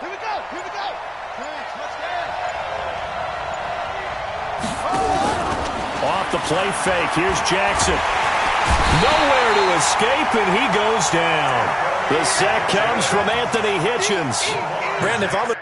Here we go. Here we go. Touchdown. Off the play fake. Here's Jackson. Nowhere to escape, and he goes down. The sack comes from Anthony Hitchens. Brandon, if I'm a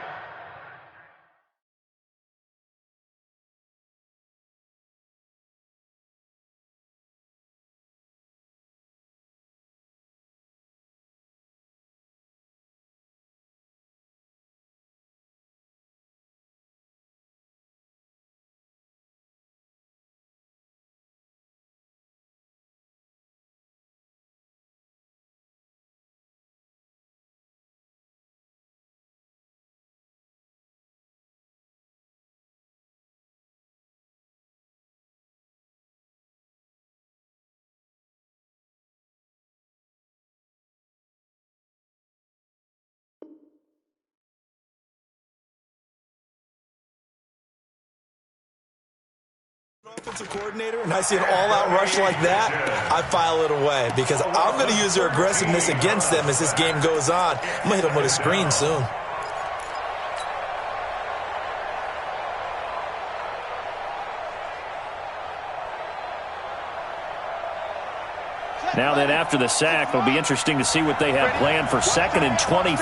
offensive coordinator and I see an all-out rush like that, I file it away because I'm going to use their aggressiveness against them as this game goes on. I'm going to hit them with a screen soon. Now then, after the sack, it'll be interesting to see what they have planned for 2nd and 23.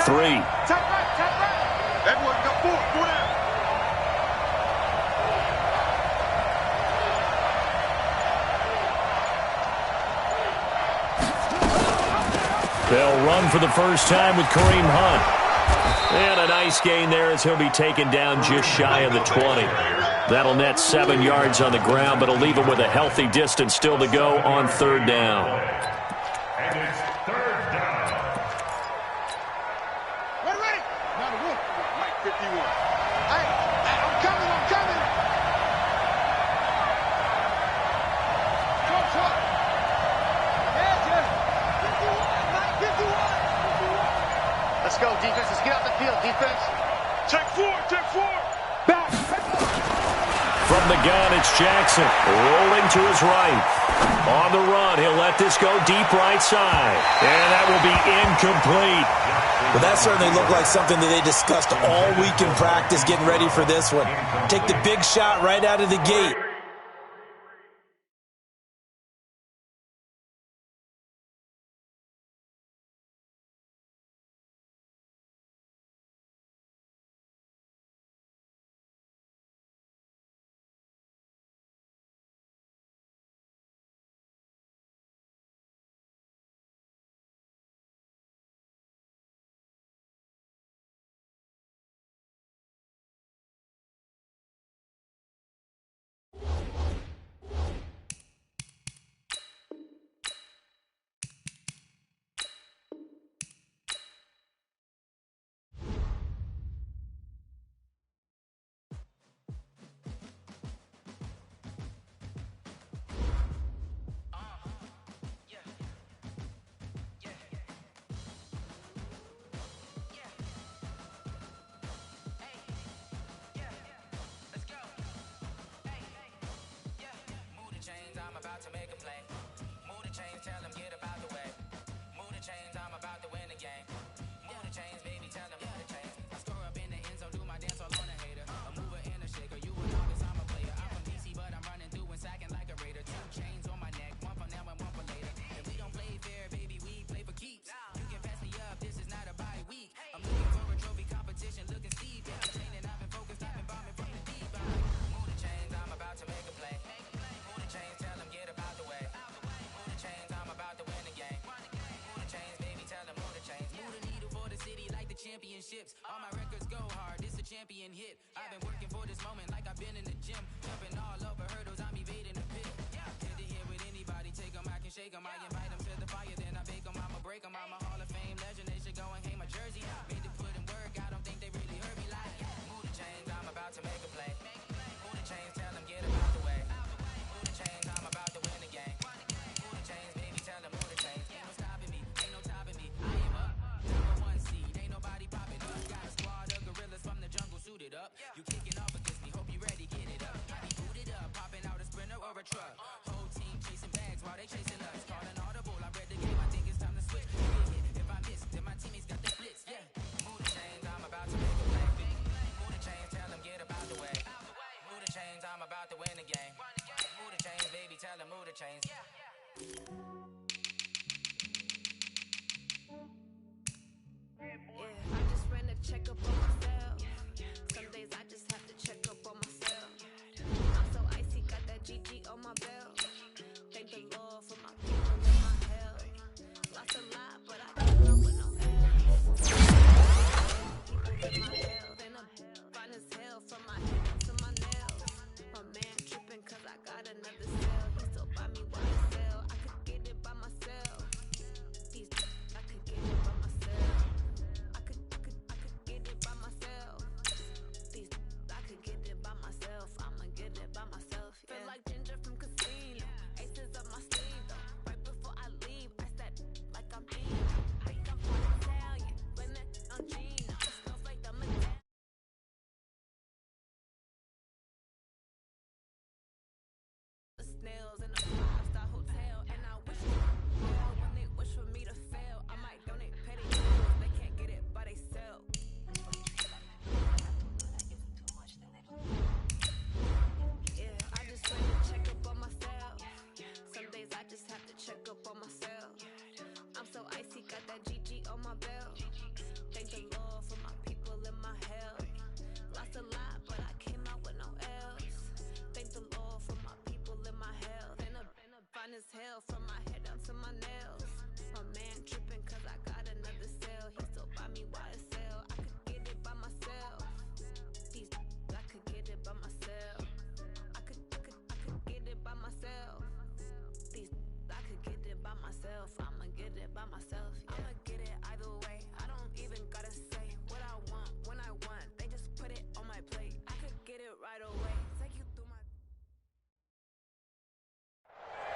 Everyone go forward. Go down. They'll run for the first time with Kareem Hunt. And a nice gain there as he'll be taken down just shy of the 20. That'll net 7 yards on the ground, but it'll leave him with a healthy distance still to go on 3rd down. And it's 3rd down. Ready. Now the wolf. Mike 51. Hey, I'm coming. Come. Yeah, Jeff. 51, Mike 51. Let's go, defense. Let's get out the field, defense. Take four. Back. From the gun, it's Jackson, rolling to his right. On the run, he'll let this go deep right side. And that will be incomplete. But that certainly looked like something that they discussed all week in practice getting ready for this one. Take the big shot right out of the gate. All my records go hard, this a champion hit. I've been working for this moment like I've been in the gym. Jumping all over hurdles, I'm evading the pit. Head to head with anybody, take them, I can shake them. I invite them to the fire, then I bake them, I'ma break them. I'm a Hall of Fame legend, they should go and hang my jersey. Made to put in work, I don't think they really heard me like. Move the chains, I'm about to make a play. Move the chains, tell them get them out the way. Move the chains, I'm about to win the game. Move the chains, baby, tell them move the chains. Ain't no stopping me, ain't no topping me. I am up, number 1 seed, ain't nobody popping up. Got a squad of gorillas from the jungle suited up. You kicking off against me, hope you ready, get it up. I be booted up, popping out a sprinter or a truck. Whole team chasing bags while they chasing us. Calling audible, I read the game, I think it's time to switch. You get hit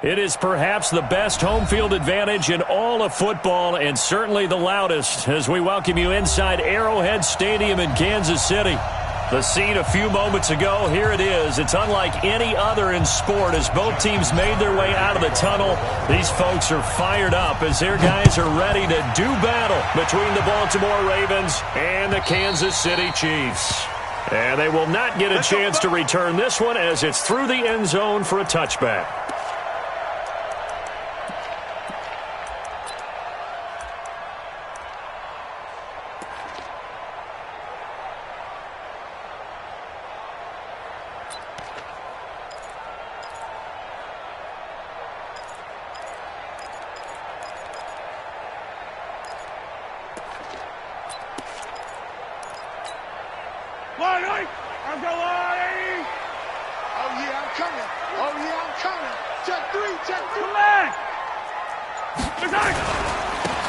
It is perhaps the best home field advantage in all of football and certainly the loudest as we welcome you inside Arrowhead Stadium in Kansas City. The scene a few moments ago, here it is. It's unlike any other in sport as both teams made their way out of the tunnel. These folks are fired up as their guys are ready to do battle between the Baltimore Ravens and the Kansas City Chiefs. And they will not get a chance to return this one as it's through the end zone for a touchback.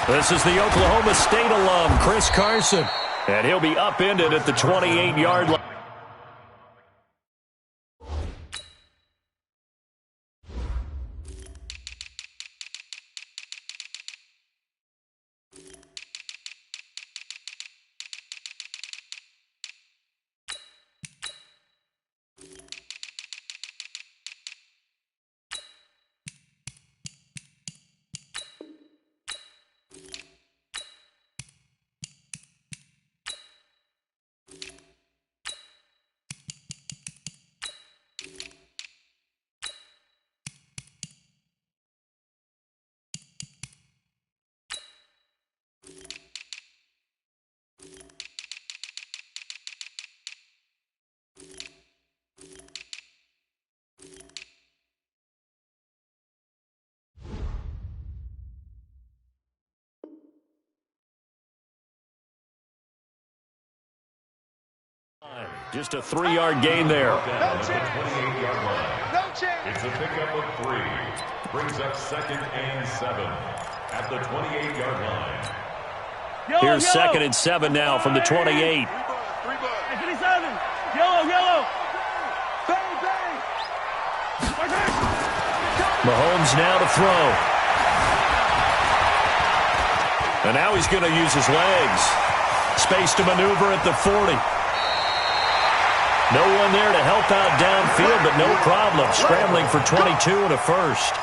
This is the Oklahoma State alum, Chris Carson, and he'll be upended at the 28-yard line. Just a 3-yard gain there. No chance. No chance. It's a pickup of 3. Brings up 2nd and 7 at the 28-yard line. Here's 2nd and 7 now from the 28. 57. Yellow. Bang, bang. Mahomes now to throw. And now he's going to use his legs. Space to maneuver at the 40. No one there to help out downfield, but no problem. Scrambling for 22 and a first.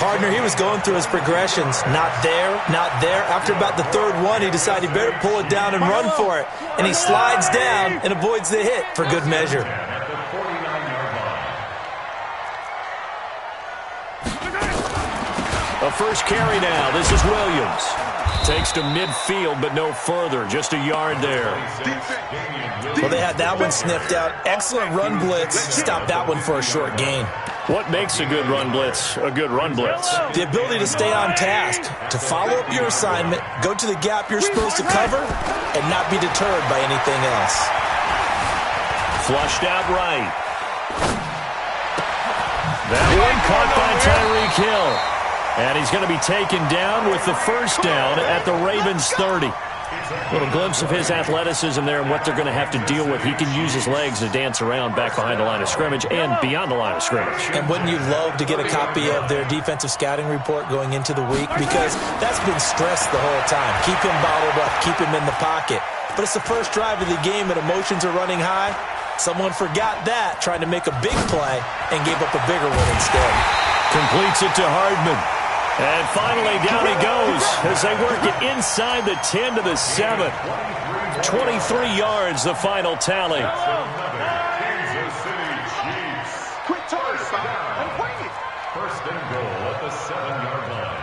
Partner, he was going through his progressions. Not there, not there. After about the 3rd one, he decided he better pull it down and run for it. And he slides down and avoids the hit for good measure. A first carry now. This is Williams. Takes to midfield, but no further. Just a yard there. Well, they had that one sniffed out. Excellent run blitz. Stopped that one for a short gain. What makes a good run blitz a good run blitz? The ability to stay on task, to follow up your assignment, go to the gap you're supposed to cover, and not be deterred by anything else. Flushed out right. That one caught by Tyreek Hill. And he's going to be taken down with the first down at the Ravens 30. A little glimpse of his athleticism there and what they're going to have to deal with. He can use his legs to dance around back behind the line of scrimmage and beyond the line of scrimmage. And wouldn't you love to get a copy of their defensive scouting report going into the week? Because that's been stressed the whole time. Keep him bottled up. Keep him in the pocket. But it's the first drive of the game and emotions are running high. Someone forgot that, trying to make a big play, and gave up a bigger one instead. Completes it to Hardman. And finally, down he goes as they work it inside the 10 to the 7. 23 yards, the final tally. Kansas City Chiefs. Quit talking about it and wing it. First and goal at the 7-yard line.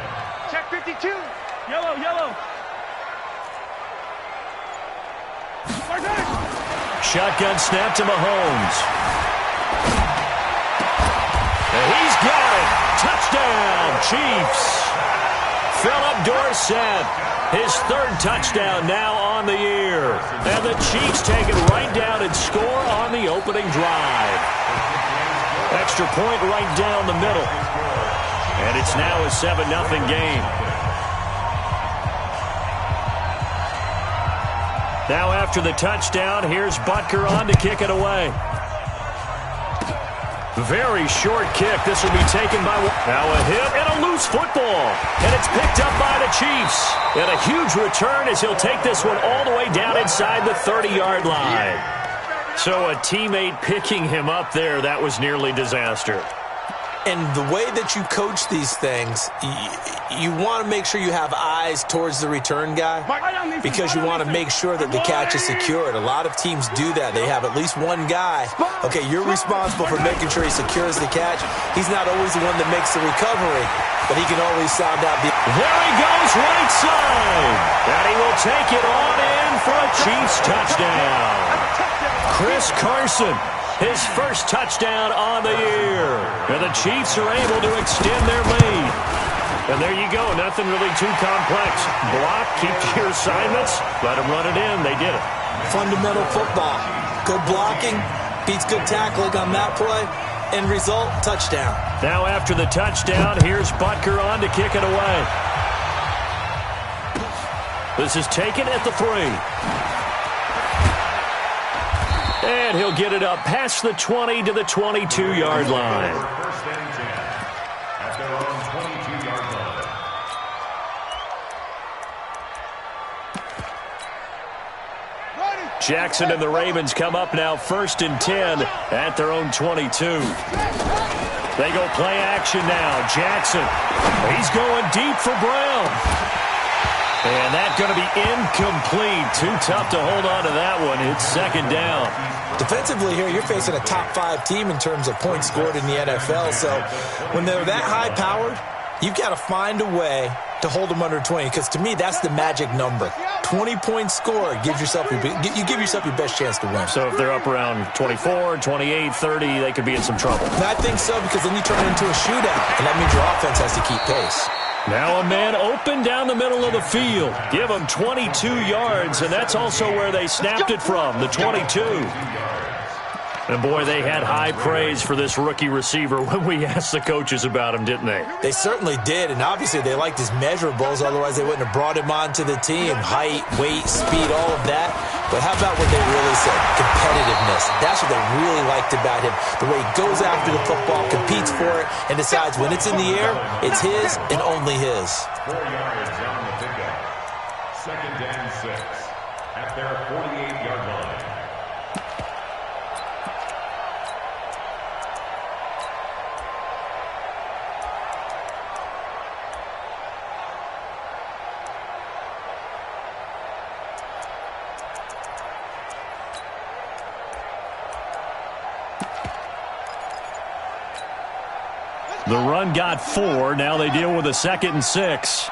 Check 52. Yellow. Shotgun snap to Mahomes. And he's got it. Touchdown, Chiefs. Philip Dorsett, his 3rd touchdown now on the year. And the Chiefs take it right down and score on the opening drive. Extra point right down the middle. And it's now a 7-0 game. Now after the touchdown, here's Butker on to kick it away. Very short kick. This will be taken by... Now a hit and a loose football. And it's picked up by the Chiefs. And a huge return as he'll take this one all the way down inside the 30-yard line. So a teammate picking him up there, that was nearly disaster. And the way that you coach these things, you want to make sure you have eyes towards the return guy because you want to make sure that the catch is secured. A lot of teams do that. They have at least one guy. Okay, you're responsible for making sure he secures the catch. He's not always the one that makes the recovery, but he can always sound out the... There he goes, right side. And he will take it on in for a Chiefs touchdown. Chris Carson. His first touchdown on the year. And the Chiefs are able to extend their lead. And there you go. Nothing really too complex. Block, keep your assignments, let them run it in. They did it. Fundamental football. Good blocking, beats good tackling on that play. End result, touchdown. Now after the touchdown, here's Butker on to kick it away. This is taken at the 3. And he'll get it up past the 20 to the 22-yard line. First and 10 at their own 22-yard line. Jackson and the Ravens come up now 1st and 10 at their own 22. They go play action now. Jackson, he's going deep for Brown. And that's going to be incomplete. Too tough to hold on to that one. It's 2nd down. Defensively here, you're facing a top-5 team in terms of points scored in the NFL. So when they're that high-powered, you've got to find a way to hold them under 20. Because to me, that's the magic number. 20 points scored gives yourself you give yourself your best chance to win. So if they're up around 24, 28, 30, they could be in some trouble. And I think so, because then you turn it into a shootout. And that means your offense has to keep pace. Now a man open down the middle of the field. Give him 22 yards, and that's also where they snapped it from, the 22. And, boy, they had high praise for this rookie receiver when we asked the coaches about him, didn't they? They certainly did, and obviously they liked his measurables. Otherwise, they wouldn't have brought him onto the team. Height, weight, speed, all of that. But how about what they really said? Competitiveness. That's what they really liked about him. The way he goes after the football, competes for it, and decides when it's in the air, it's his and only his. 4 yards on the pickup. 2nd and 6 at their 48-yard line. The run got 4. Now they deal with a 2nd and 6.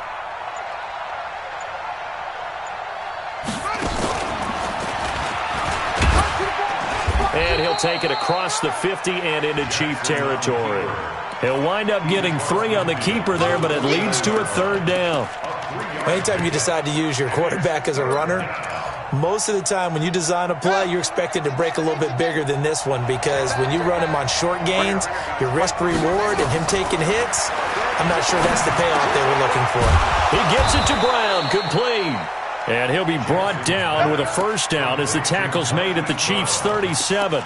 And he'll take it across the 50 and into Chief territory. He'll wind up getting 3 on the keeper there, but it leads to a 3rd down. Anytime you decide to use your quarterback as a runner, most of the time when you design a play, you're expected to break a little bit bigger than this one, because when you run him on short gains, your risk-reward and him taking hits, I'm not sure that's the payoff they were looking for. He gets it to Brown, complete. And he'll be brought down with a 1st down as the tackle's made at the Chiefs' 37.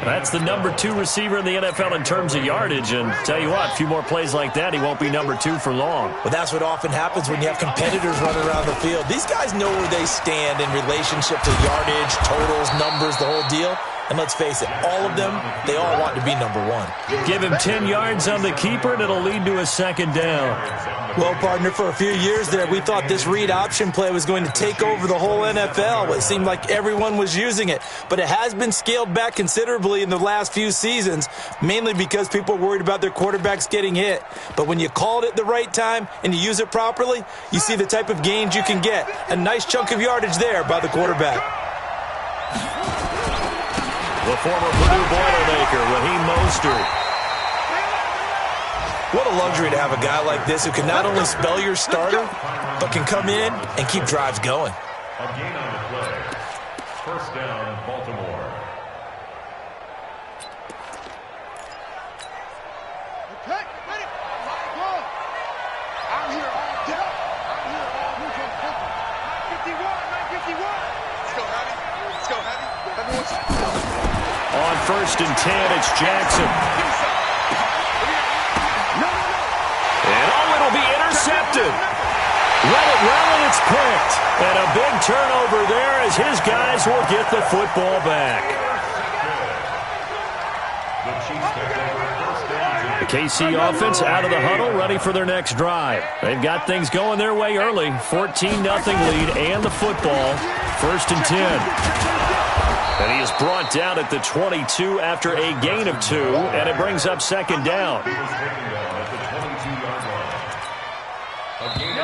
That's the number 2 receiver in the NFL in terms of yardage. And tell you what, a few more plays like that, he won't be number 2 for long. Well, that's what often happens when you have competitors running around the field. These guys know where they stand in relationship to yardage, totals, numbers, the whole deal. And let's face it, all of them, they all want to be number 1. Give him 10 yards on the keeper, and it'll lead to a 2nd down. Well, partner, for a few years there, we thought this read option play was going to take over the whole NFL. It seemed like everyone was using it. But it has been scaled back considerably in the last few seasons, mainly because people are worried about their quarterbacks getting hit. But when you call it at the right time and you use it properly, you see the type of gains you can get. A nice chunk of yardage there by the quarterback. The former Purdue Boilermaker, Raheem Mostert. What a luxury to have a guy like this who can not only spell your starter, but can come in and keep drives going. A gain on the play. 1st down, Baltimore. Okay, ready? Go. I'm here all day. I'm here all weekend. 951, 951. Let's go, Heavy. Let's go, Heavy. Everyone's... On 1st and 10, it's Jackson. And it'll be intercepted. Let it run, and it's picked. And a big turnover there as his guys will get the football back. The KC offense out of the huddle, ready for their next drive. They've got things going their way early. 14-0 lead and the football. 1st and 10. And he is brought down at the 22 after a gain of 2, and it brings up 2nd down.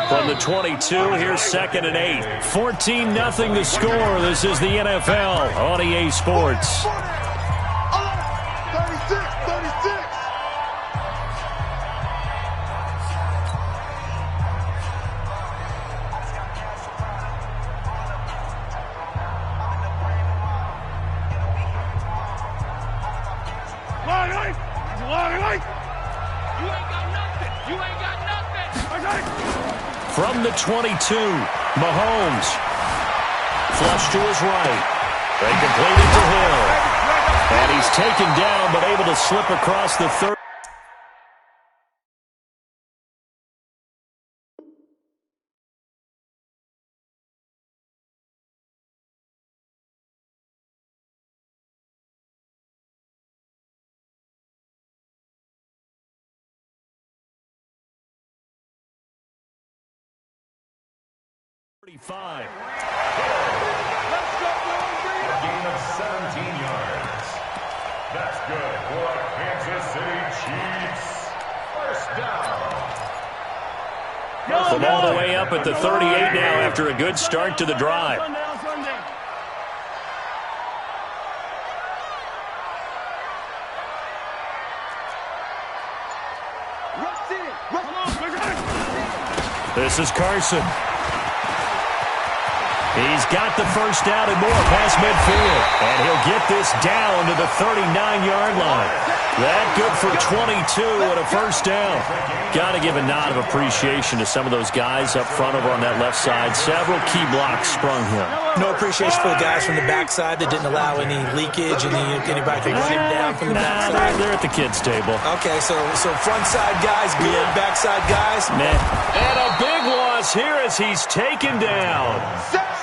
From the 22, here's 2nd and 8. 14-0 the score. This is the NFL on EA Sports. 36. From the 22, Mahomes. Flush to his right. They complete it to Hill. And he's taken down, but able to slip across the 30. A gain of 17 yards. That's good for Kansas City Chiefs. 1st down. From all the way up at the 38 now after a good start to the drive. This is Carson. He's got the 1st down and more past midfield. And he'll get this down to the 39-yard line. That good for 22 and a 1st down. Got to give a nod of appreciation to some of those guys up front over on that left side. Several key blocks sprung here. No appreciation for the guys from the backside that didn't allow any leakage, anybody can run him down from the backside. They're at the kids' table. Okay, so front side guys good, backside guys meh. And a big loss here as he's taken down.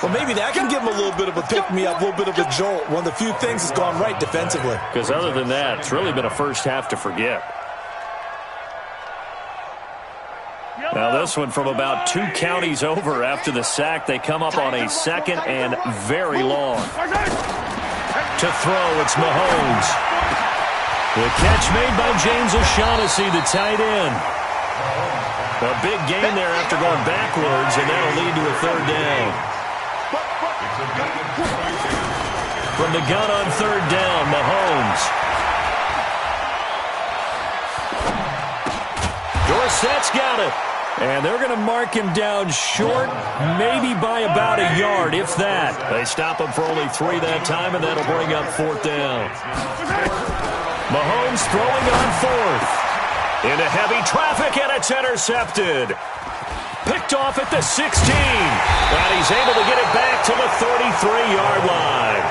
Well, maybe that can give him a little bit of a pick-me-up, a little bit of a jolt. One of the few things that's gone right defensively. Because other than that, it's really been a first half to forget. Now this one from about 2 counties over after the sack. They come up on a 2nd and very long. To throw, it's Mahomes. The catch made by James O'Shaughnessy, the tight end. A big gain there after going backwards, and that'll lead to a 3rd down. From the gun on 3rd down, Mahomes. Dorsett's got it. And they're going to mark him down short, maybe by about a yard, if that. They stop him for only 3 that time, and that'll bring up 4th down. Mahomes throwing on 4th. Into heavy traffic, and it's intercepted. Picked off at the 16. And he's able to get it back to the 33-yard line.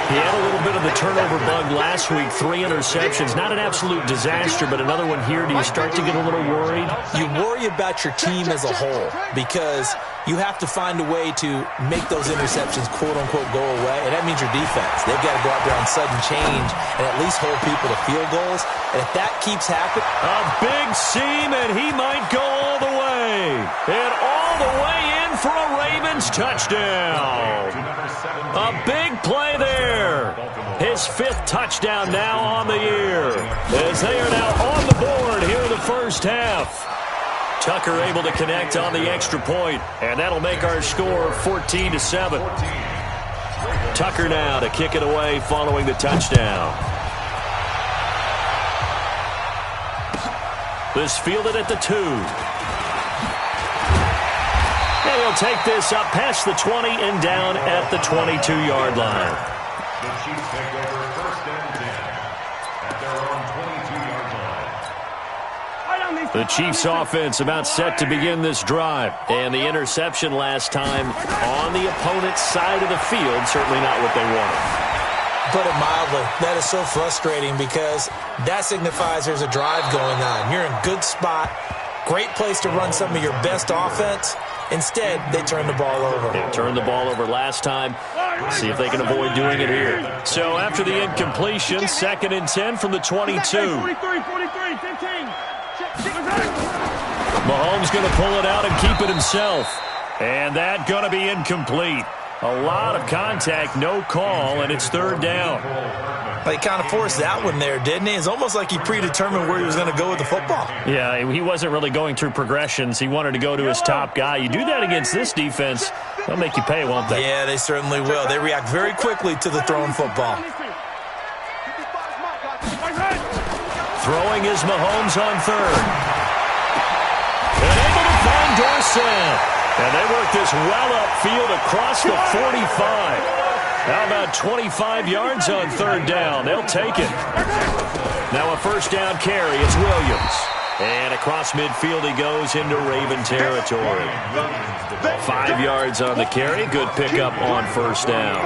He had a little bit of the turnover bug last week, 3 interceptions. Not an absolute disaster, but another one here. Do you start to get a little worried? You worry about your team as a whole because you have to find a way to make those interceptions, quote-unquote, go away, and that means your defense. They've got to go out there on sudden change and at least hold people to field goals. And if that keeps happening... A big seam, and he might go all the way. And all the way in for a Ravens touchdown. A big play there. His 5th touchdown now on the year. As they are now on the board here in the first half. Tucker able to connect on the extra point, and that'll make our score 14-7. Tucker now to kick it away following the touchdown. This fielded at the 2. And he'll take this up past the 20 and down at the 22-yard line. The Chiefs take over 1st and 10 at their own 22-yard line. The Chiefs offense about set to begin this drive. And the interception last time on the opponent's side of the field, certainly not what they wanted. put it mildly. That is so frustrating because that signifies there's a drive going on. You're in a good spot, great place to run some of your best offense. Instead, they turn the ball over. They turned the ball over last time. See if they can avoid doing it here. So after the incompletion, 2nd and 10 from the 22. 43, 15. Mahomes going to pull it out and keep it himself. And that going to be incomplete. A lot of contact, no call, and it's 3rd down. He kind of forced that one there, didn't he? It's almost like he predetermined where he was going to go with the football. Yeah, he wasn't really going through progressions. He wanted to go to his top guy. You do that against this defense, they'll make you pay, won't they? Yeah, they certainly will. They react very quickly to the thrown football. Throwing is Mahomes on 3rd. And able to find Dorsett. And they work this well upfield across the 45. How about 25 yards on 3rd down? They'll take it. Now a 1st down carry. It's Williams. And across midfield he goes into Raven territory. 5 yards on the carry. Good pickup on 1st down.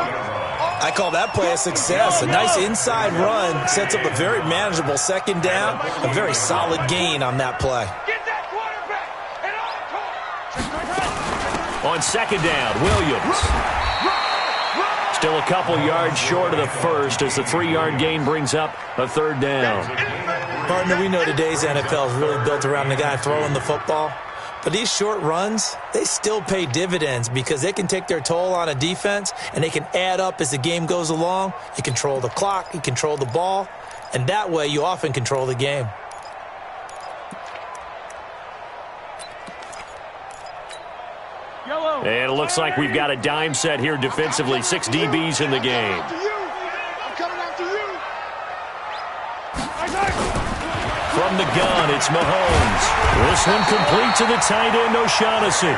I call that play a success. A nice inside run sets up a very manageable 2nd down. A very solid gain on that play. On 2nd down, Williams. Still a couple yards short of the 1st as the 3-yard gain brings up a 3rd down. Partner, we know today's NFL is really built around the guy throwing the football. But these short runs, they still pay dividends because they can take their toll on a defense and they can add up as the game goes along. You control the clock, you control the ball, and that way you often control the game. And it looks like we've got a dime set here defensively. 6 DBs in the game. From the gun, it's Mahomes. This one complete to the tight end, O'Shaughnessy.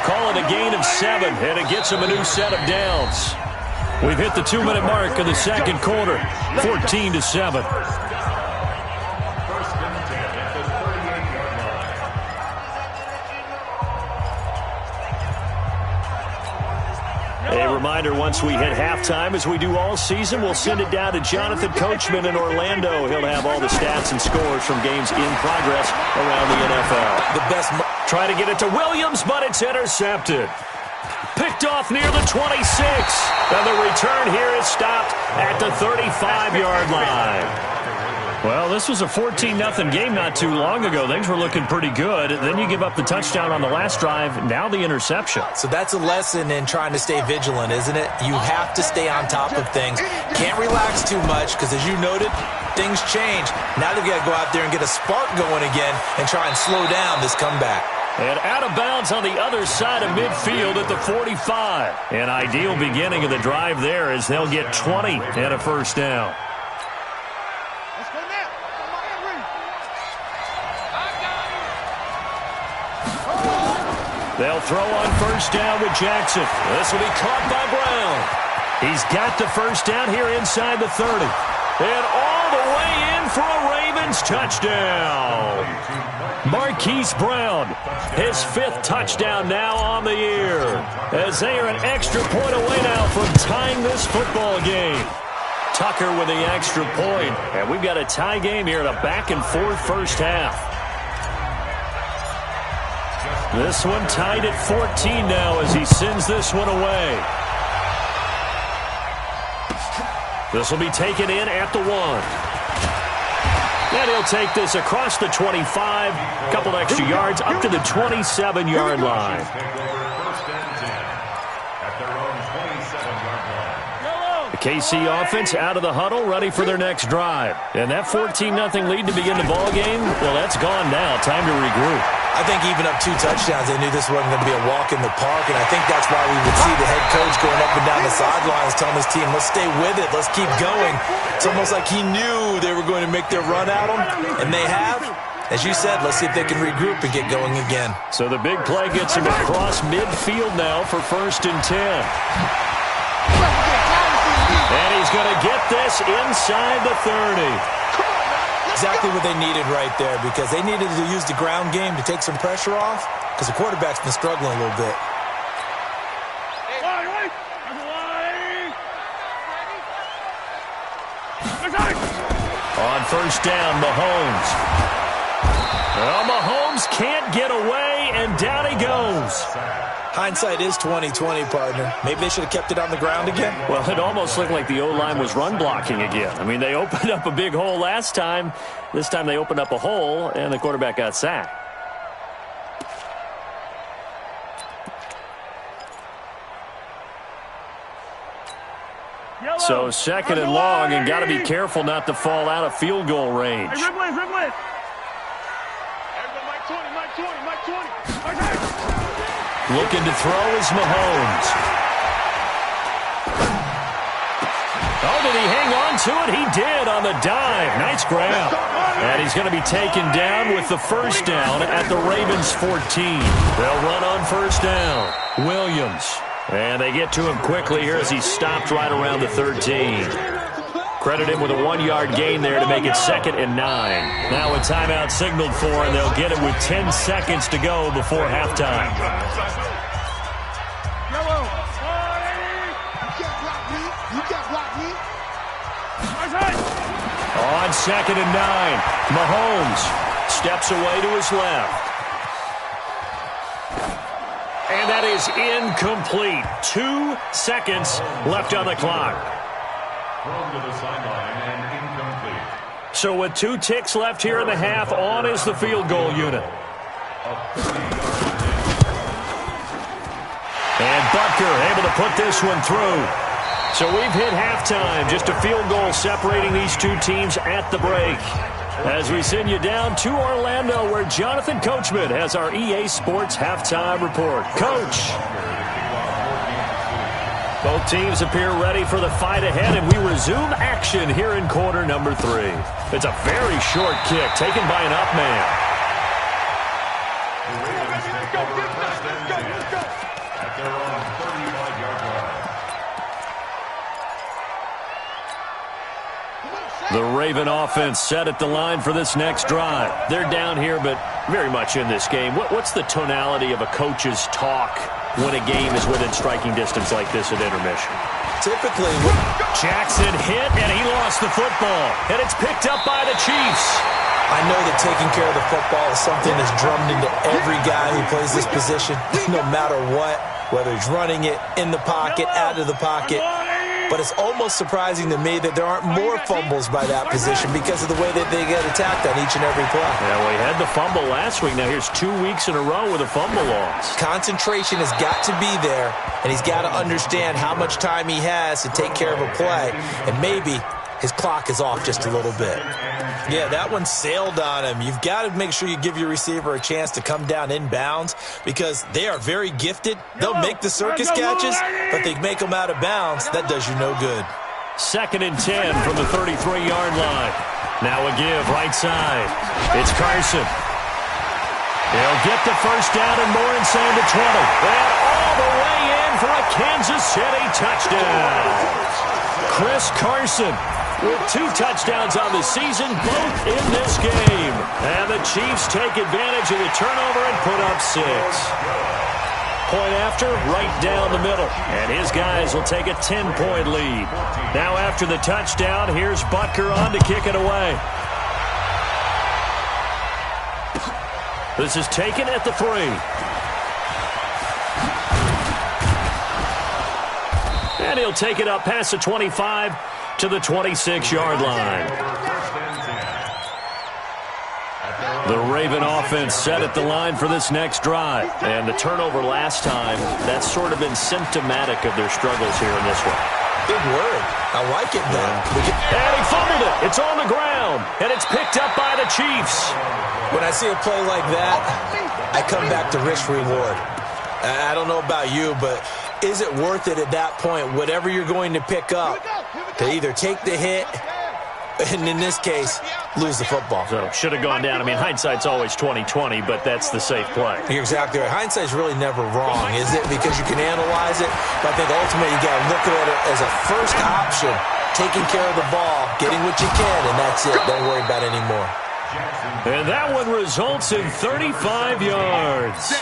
Call it a gain of 7, and it gets him a new set of downs. We've hit the 2-minute mark of the 2nd quarter, 14-7. A reminder, once we hit halftime, as we do all season, we'll send it down to Jonathan Coachman in Orlando. He'll have all the stats and scores from games in progress around the NFL. The best. Try to get it to Williams, but it's intercepted. Picked off near the 26. And the return here is stopped at the 35-yard line. Well, this was a 14-0 game not too long ago. Things were looking pretty good. Then you give up the touchdown on the last drive. Now the interception. So that's a lesson in trying to stay vigilant, isn't it? You have to stay on top of things. Can't relax too much because, as you noted, things change. Now they've got to go out there and get a spark going again and try and slow down this comeback. And out of bounds on the other side of midfield at the 45. An ideal beginning of the drive there as they'll get 20 and a 1st down. They'll throw on 1st down with Jackson. This will be caught by Brown. He's got the 1st down here inside the 30. And all the way in for a Ravens touchdown. Marquise Brown, his 5th touchdown now on the year. As they are an extra point away now from tying this football game. Tucker with the extra point. And we've got a tie game here in a back-and-forth 1st half. This one tied at 14 now as he sends this one away. This will be taken in at the 1. And he'll take this across the 25. A couple extra yards up to the 27-yard line. The KC offense out of the huddle, ready for their next drive. And that 14-0 lead to begin the ball game, well, that's gone now. Time to regroup. I think even up 2 touchdowns, they knew this wasn't going to be a walk in the park, and I think that's why we would see the head coach going up and down the sidelines telling his team, let's stay with it, let's keep going. It's almost like he knew they were going to make their run at him, and they have. As you said, let's see if they can regroup and get going again. So the big play gets him across midfield now for 1st and 10. And he's going to get this inside the 30. Exactly what they needed right there, because they needed to use the ground game to take some pressure off, because the quarterback's been struggling a little bit. On first down, Mahomes. Well, Mahomes can't get away, and down he goes. Hindsight is 20/20, partner. Maybe they should have kept it on the ground again. Well, it almost looked like the O-line was run blocking again. I mean, they opened up a big hole last time. This time they opened up a hole, and the quarterback got sacked. So second and long, and got to be careful not to fall out of field goal range. Looking to throw is Mahomes. Oh, did he hang on to it? He did on the dive. Nice grab. And he's going to be taken down with the first down at the Ravens' 14. They'll run on first down. Williams. And they get to him quickly here as he stopped right around the 13. Credit him with a 1-yard gain there to make it 2nd and 9. Now a timeout signaled for, and they'll get it with 10 seconds to go before halftime. On 2nd and 9, Mahomes steps away to his left. And that is incomplete. 2 seconds left on the clock. Thrown to the sideline and incomplete. So with 2 ticks left here in the half, on is the field goal unit. And Butker able to put this one through. So we've hit halftime. Just a field goal separating these two teams at the break. As we send you down to Orlando, where Jonathan Coachman has our EA Sports halftime report. Coach. Both teams appear ready for the fight ahead, and we resume action here in quarter number 3. It's a very short kick taken by an up man. The Ravens take over first and 10 at their own 35-yard line. The Raven offense set at the line for this next drive. They're down here, but very much in this game. What's the tonality of a coach's talk when a game is within striking distance like this at intermission? Typically, Jackson hit, and he lost the football. And it's picked up by the Chiefs. I know that taking care of the football is something that's drummed into every guy who plays this position, no matter what, whether he's running it, in the pocket, out of the pocket. But it's almost surprising to me that there aren't more fumbles by that position because of the way that they get attacked on each and every play. Yeah, well, he had the fumble last week. Now here's 2 weeks in a row with a fumble loss. Concentration has got to be there, and he's got to understand how much time he has to take care of a play, and maybe his clock is off just a little bit. Yeah, that one sailed on him. You've got to make sure you give your receiver a chance to come down inbounds because they are very gifted. They'll make the circus catches, but they make them out of bounds. That does you no good. 2nd and 10 from the 33-yard line. Now a give right side. It's Carson. He'll get the first down and more inside the 20. And all the way in for a Kansas City touchdown. Chris Carson with 2 touchdowns on the season, both in this game. And the Chiefs take advantage of the turnover and put up 6. Point after, right down the middle. And his guys will take a 10-point lead. Now after the touchdown, here's Butker on to kick it away. This is taken at the 3. And he'll take it up past the 25 to the 26-yard line. The Raven offense set at the line for this next drive. And the turnover last time, that's sort of been symptomatic of their struggles here in this one. Big word. I like it, though. And he fumbled it. It's on the ground. And it's picked up by the Chiefs. When I see a play like that, I come back to risk reward. I don't know about you, but is it worth it at that point, whatever you're going to pick up, to either take the hit, and in this case, lose the football? So should have gone down. I mean, hindsight's always 20/20, but that's the safe play. You're exactly right. Hindsight's really never wrong, is it? Because you can analyze it, but I think ultimately you got to look at it as a first option, taking care of the ball, getting what you can, and that's it. Don't worry about it anymore. And that one results in 35 yards.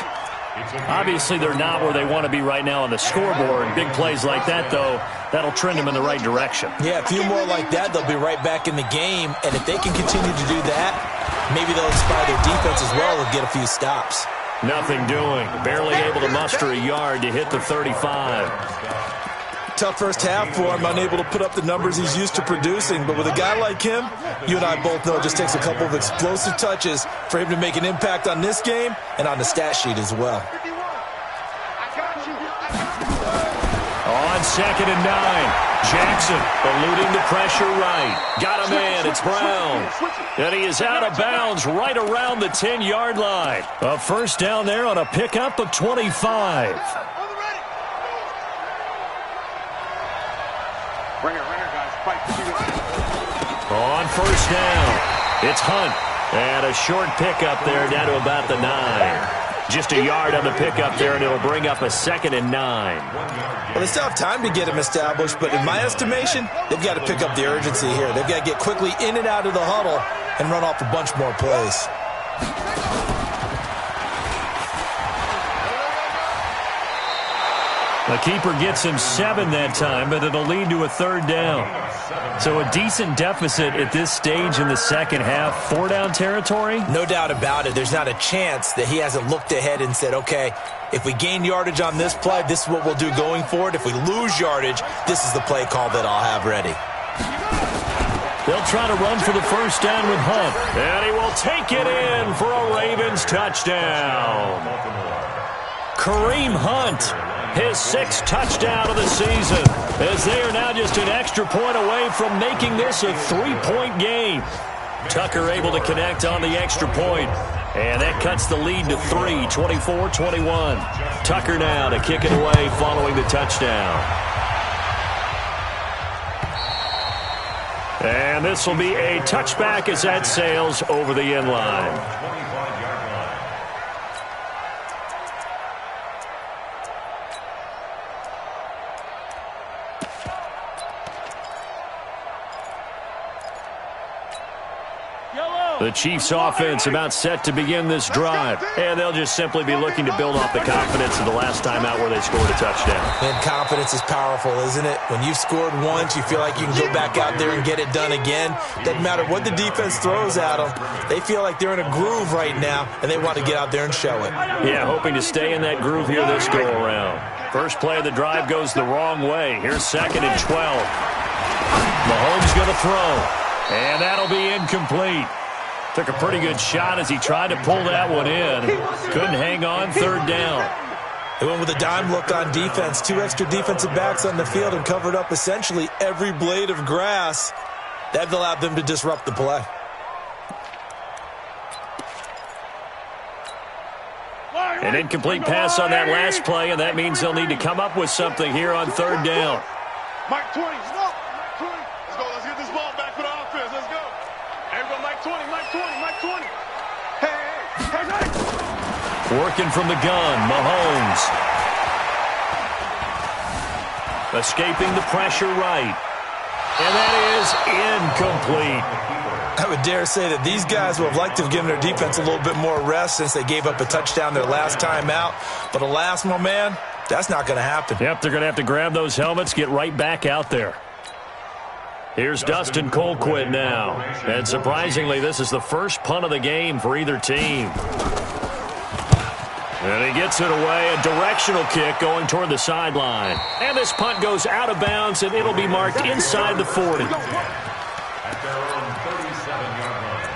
Obviously, they're not where they want to be right now on the scoreboard. Big plays like that, though, that'll trend them in the right direction. Yeah, a few more like that, they'll be right back in the game. And if they can continue to do that, maybe they'll inspire their defense as well and get a few stops. Nothing doing. Barely able to muster a yard to hit the 35. Tough first half for him, unable to put up the numbers he's used to producing. But with a guy like him, you and I both know it just takes a couple of explosive touches for him to make an impact on this game and on the stat sheet as well. On 2nd and 9, Jackson eluding the pressure right. Got a man, it's Brown. And he is out of bounds right around the 10-yard line. A first down there on a pickup of 25. On first down, it's Hunt. And a short pickup there down to about the 9. Just a yard on the pickup there, and it'll bring up a 2nd and 9. Well, they still have time to get him established, but in my estimation, they've got to pick up the urgency here. They've got to get quickly in and out of the huddle and run off a bunch more plays. The keeper gets him 7 that time, but it'll lead to a 3rd down. So a decent deficit at this stage in the second half. 4-down territory? No doubt about it. There's not a chance that he hasn't looked ahead and said, okay, if we gain yardage on this play, this is what we'll do going forward. If we lose yardage, this is the play call that I'll have ready. They'll try to run for the first down with Hunt. And he will take it in for a Ravens touchdown. Kareem Hunt, his 6th touchdown of the season, as they are now just an extra point away from making this a 3-point game. Tucker able to connect on the extra point, and that cuts the lead to 3, 24-21. Tucker now to kick it away following the touchdown. And this will be a touchback as that sails over the end line. The Chiefs offense about set to begin this drive. And they'll just simply be looking to build off the confidence of the last time out where they scored a touchdown. And confidence is powerful, isn't it? When you've scored once, you feel like you can go back out there and get it done again. Doesn't matter what the defense throws at them. They feel like they're in a groove right now, and they want to get out there and show it. Yeah, hoping to stay in that groove here this go-around. First play of the drive goes the wrong way. Here's 2nd and 12. Mahomes going to throw, and that'll be incomplete. Took a pretty good shot as he tried to pull that one in. Couldn't hang on, 3rd down. They went with a dime look on defense. 2 extra defensive backs on the field and covered up essentially every blade of grass. That allowed them to disrupt the play. An incomplete pass on that last play, and that means they'll need to come up with something here on 3rd down. Mike 20, stop. Mike 20. Let's go. Let's get this ball back for the offense. Let's go. Here we go, Mike 20, Mike 20, Mike 20. Hey. Working from the gun, Mahomes. Escaping the pressure right. And that is incomplete. I would dare say that these guys would have liked to have given their defense a little bit more rest since they gave up a touchdown their last time out. But alas, my man, that's not going to happen. Yep, they're going to have to grab those helmets, get right back out there. Here's Dustin Colquitt now. And surprisingly, this is the first punt of the game for either team. And he gets it away, a directional kick going toward the sideline. And this punt goes out of bounds, and it'll be marked inside the 40. At their own 37-yard line.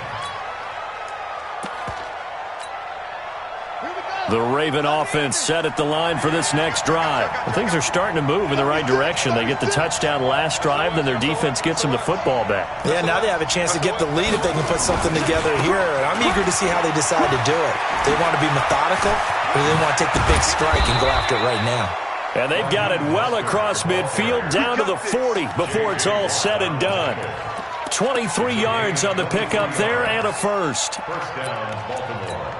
The Raven offense set at the line for this next drive. Well, things are starting to move in the right direction. They get the touchdown last drive, then their defense gets them the football back. Yeah, now they have a chance to get the lead if they can put something together here. And I'm eager to see how they decide to do it. They want to be methodical, or they want to take the big strike and go after it right now. And they've got it well across midfield down to the 40 before it's all said and done. 23 yards on the pickup there and a first. First down, Baltimore.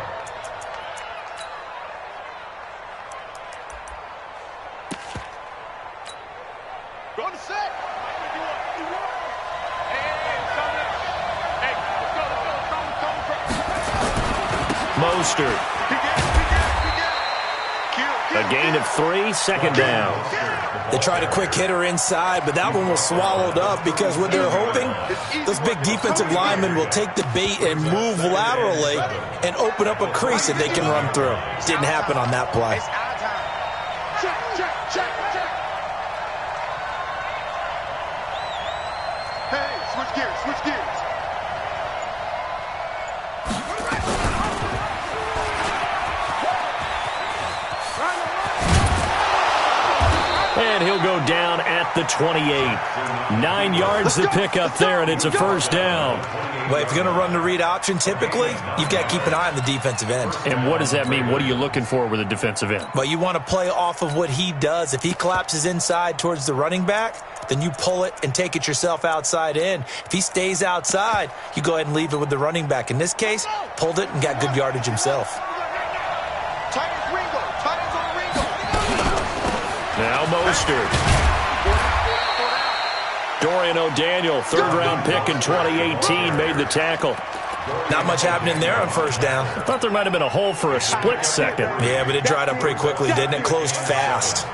Go to set. Mostert. A gain of 3, second down. They tried a quick hitter inside, but that one was swallowed up because what they're hoping, those big defensive linemen will take the bait and move laterally and open up a crease that they can run through. Didn't happen on that play. Hey, switch gears, switch gears. And he'll go down at the 28. 9 yards to pick up there, and it's a first down. Well, if you're going to run the read option, typically, you've got to keep an eye on the defensive end. And what does that mean? What are you looking for with a defensive end? Well, you want to play off of what he does. If he collapses inside towards the running back, then you pull it and take it yourself outside in. If he stays outside, you go ahead and leave it with the running back. In this case, pulled it and got good yardage himself. Now Mostert. Dorian O'Daniel, third-round pick in 2018, made the tackle. Not much happening there on first down. I thought there might have been a hole for a split second. Yeah, but it dried up pretty quickly, didn't it? Closed fast.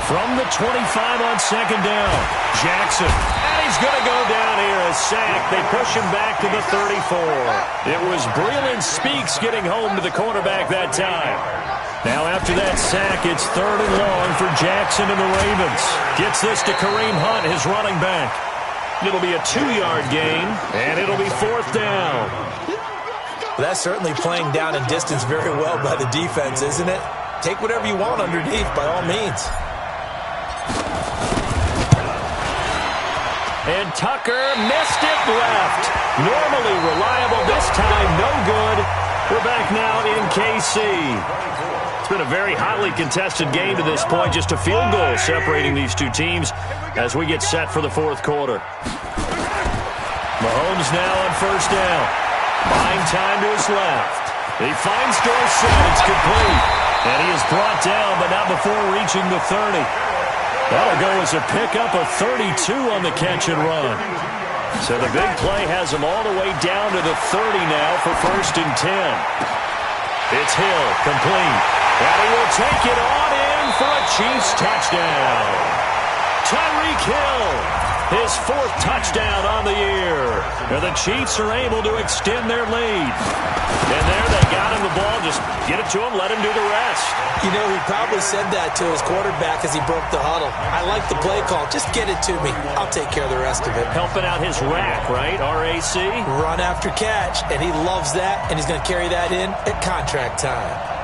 From the 25 on second down, Jackson. And he's going to go down here, a sack. They push him back to the 34. It was Breland Speaks getting home to the cornerback that time. Now after that sack, it's 3rd and long for Jackson and the Ravens. Gets this to Kareem Hunt, his running back. It'll be a 2-yard gain, and it'll be 4th down. Well, that's certainly playing down in distance very well by the defense, isn't it? Take whatever you want underneath, by all means. And Tucker missed it left. Normally reliable, this time no good. We're back now in KC. It's been a very hotly contested game to this point. Just a field goal separating these two teams as we get set for the 4th quarter. Mahomes now on first down. Buying time to his left. He finds Dorsett. It's complete. And he is brought down, but not before reaching the 30. That'll go as a pickup of 32 on the catch and run. So the big play has him all the way down to the 30 now for 1st and 10. It's Hill, complete. And he will take it on in for a Chiefs touchdown. Tyreek Hill, his 4th touchdown on the year. And the Chiefs are able to extend their lead. And there they got him the ball. Just get it to him, let him do the rest. You know, he probably said that to his quarterback as he broke the huddle. I like the play call. Just get it to me. I'll take care of the rest of it. Helping out his rack, right? RAC? Run after catch, and he loves that, and he's going to carry that in at contract time.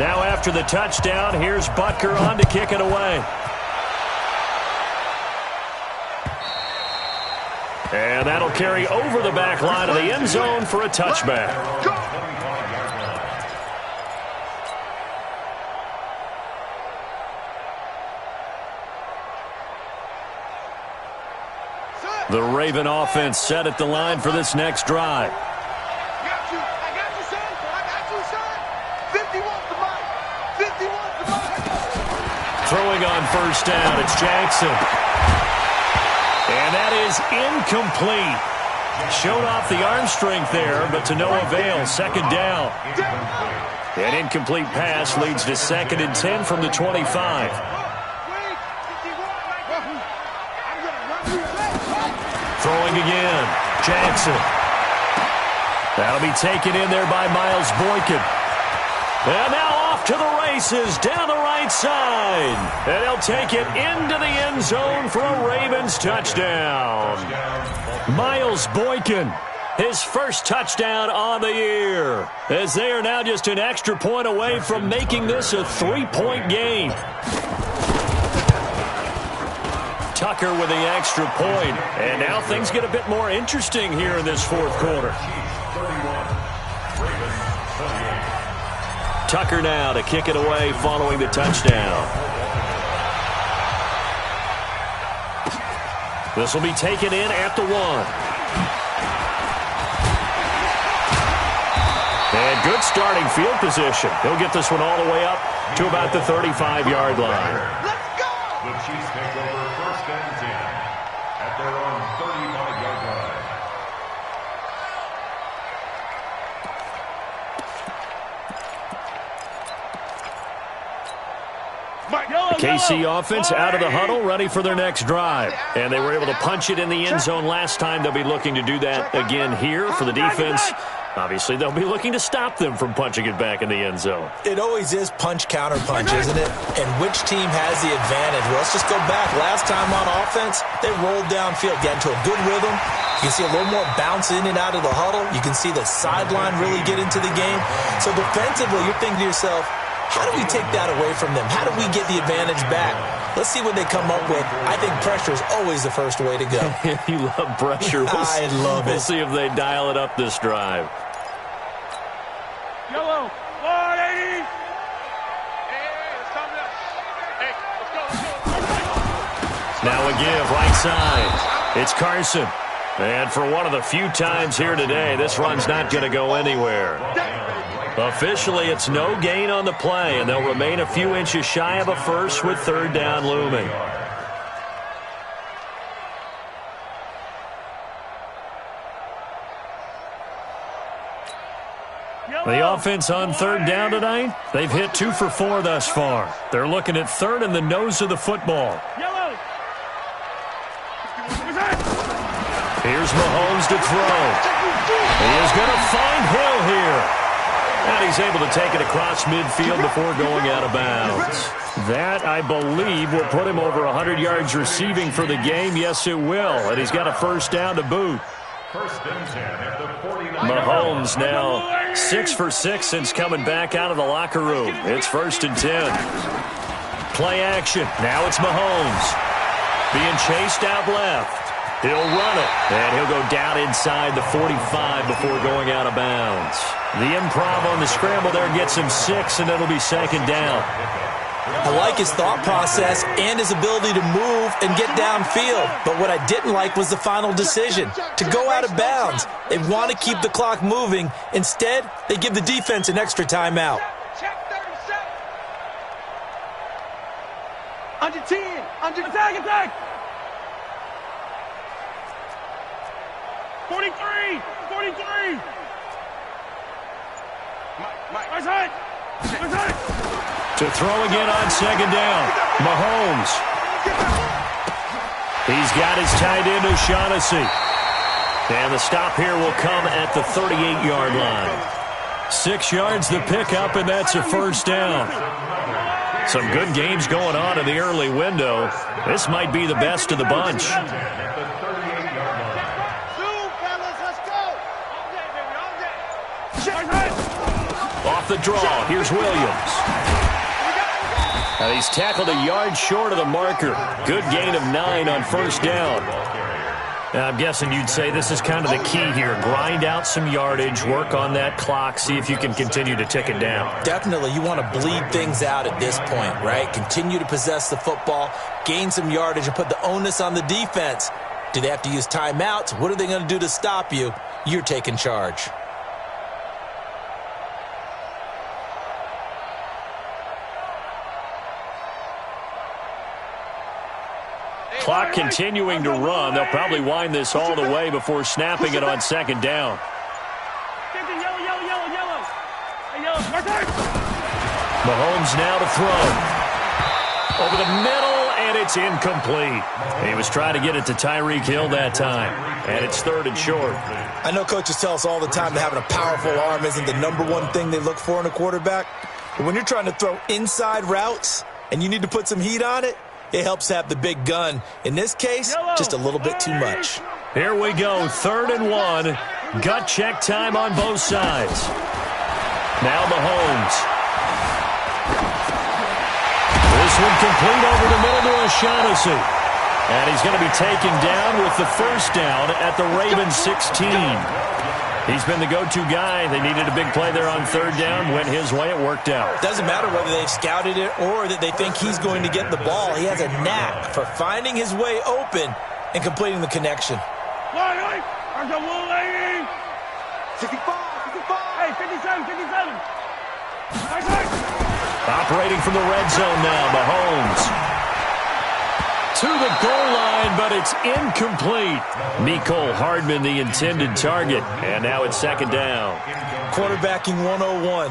Now after the touchdown, here's Butker on to kick it away. And that'll carry over the back line of the end zone for a touchback. The Raven offense set at the line for this next drive. Throwing on first down, it's Jackson. And that is incomplete. Showed off the arm strength there, but to no avail. Second down. An incomplete pass leads to 2nd and 10 from the 25. Throwing again, Jackson. That'll be taken in there by Miles Boykin. And now off to the races down the right side. And he'll take it into the end zone for a Ravens touchdown. Miles Boykin, his 1st touchdown on the year, as they are now just an extra point away from making this a 3-point game. Tucker with the extra point. And now things get a bit more interesting here in this 4th quarter. Tucker now to kick it away following the touchdown. This will be taken in at the 1. And good starting field position. He'll get this one all the way up to about the 35-yard line. Let's go! The Chiefs take over 1st and 10 at their own 35-yard line. KC offense out of the huddle, ready for their next drive. And they were able to punch it in the end zone last time. They'll be looking to do that again here for the defense. Obviously, they'll be looking to stop them from punching it back in the end zone. It always is punch-counter-punch, isn't it? And which team has the advantage? Well, let's just go back. Last time on offense, they rolled downfield, got into a good rhythm. You can see a little more bounce in and out of the huddle. You can see the sideline really get into the game. So defensively, you're thinking to yourself, how do we take that away from them? How do we get the advantage back? Let's see what they come up with. I think pressure is always the first way to go. You love pressure. I love it. We'll see if they dial it up this drive. Yellow, 180. Now a give, right side. It's Carson. And for one of the few times here today, this run's not going to go anywhere. Officially, it's no gain on the play, and they'll remain a few inches shy of a first with 3rd down looming. The offense on 3rd down tonight, they've hit 2 for 4 thus far. They're looking at 3rd and the nose of the football. Here's Mahomes to throw. He is going to find Hill here. And he's able to take it across midfield before going out of bounds. That, I believe, will put him over 100 yards receiving for the game. Yes, it will. And he's got a 1st down to boot. 1st and 10 at the 49. Mahomes now 6 for 6 since coming back out of the locker room. It's 1st and 10. Play action. Now it's Mahomes. Being chased out left. He'll run it. And he'll go down inside the 45 before going out of bounds. The improv on the scramble there gets him 6, and it'll be 2nd down. I like his thought process and his ability to move and get downfield. But what I didn't like was the final decision, to go out of bounds. They want to keep the clock moving. Instead, they give the defense an extra timeout. Check 37. Under 10. Under attack. 43. Mike. To throw again on 2nd down. Mahomes. He's got his tight end O'Shaughnessy. And the stop here will come at the 38-yard line. 6 yards the pickup, and that's a 1st down. Some good games going on in the early window. This might be the best of the bunch. Off the draw, here's Williams. And he's tackled a yard short of the marker. Good gain of 9 on 1st down. Now, I'm guessing you'd say this is kind of the key here. Grind out some yardage, work on that clock, see if you can continue to tick it down. Definitely, you want to bleed things out at this point, right? Continue to possess the football, gain some yardage, and put the onus on the defense. Do they have to use timeouts? What are they going to do to stop you? You're taking charge. Clock continuing to run. They'll probably wind this all the way before snapping it on 2nd down. Mahomes now to throw. Over the middle, and it's incomplete. He was trying to get it to Tyreek Hill that time, and it's 3rd and short. I know coaches tell us all the time that having a powerful arm isn't the #1 thing they look for in a quarterback. But when you're trying to throw inside routes and you need to put some heat on it, it helps have the big gun. In this case, just a little bit too much. Here we go, 3rd and 1. Gut check time on both sides. Now Mahomes. This one complete over the middle to O'Shaughnessy. And he's going to be taken down with the 1st down at the Ravens 16. He's been the go-to guy. They needed a big play there on 3rd down. Went his way. It worked out. Doesn't matter whether they've scouted it or that they think he's going to get the ball. He has a knack for finding his way open and completing the connection. 65. Hey, 55. Operating from the red zone now, Mahomes. To the goal line, but it's incomplete. Mecole Hardman, the intended target. And now it's second down. Quarterbacking 101.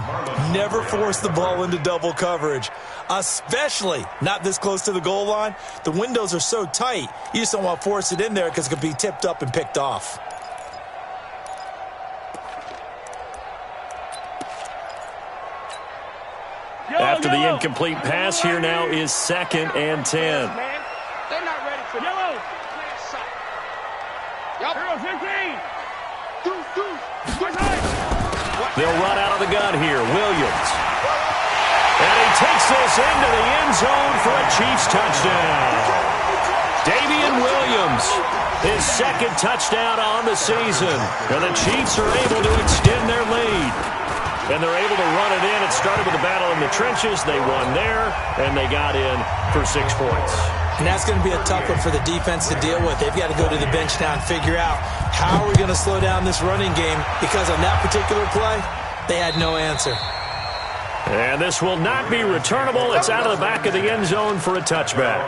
Never force the ball into double coverage, especially not this close to the goal line. The windows are so tight, you just don't want to force it in there because it could be tipped up and picked off. After the incomplete pass, here now is 2nd and 10. They're not ready for yellow. They'll run out of the gun here. Williams. And he takes this into the end zone for a Chiefs touchdown. Damian Williams, his 2nd touchdown on the season. And the Chiefs are able to extend their lead. And they're able to run it in. It started with a battle in the trenches. They won there, and they got in for 6 points. And that's going to be a tough one for the defense to deal with. They've got to go to the bench now and figure out how are we going to slow down this running game, because on that particular play, they had no answer. And this will not be returnable. It's out of the back of the end zone for a touchback.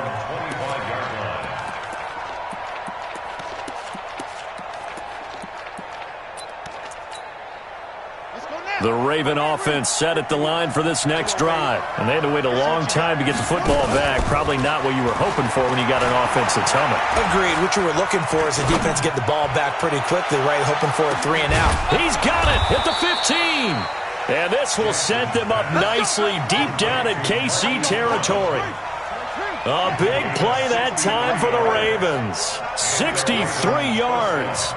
The Raven offense set at the line for this next drive. And they had to wait a long time to get the football back. Probably not what you were hoping for when you got an offense that's humming. Agreed. What you were looking for is the defense get the ball back pretty quickly, right? Hoping for a 3 and out. He's got it at the 15. And this will set them up nicely deep down at KC territory. A big play that time for the Ravens. 63 yards.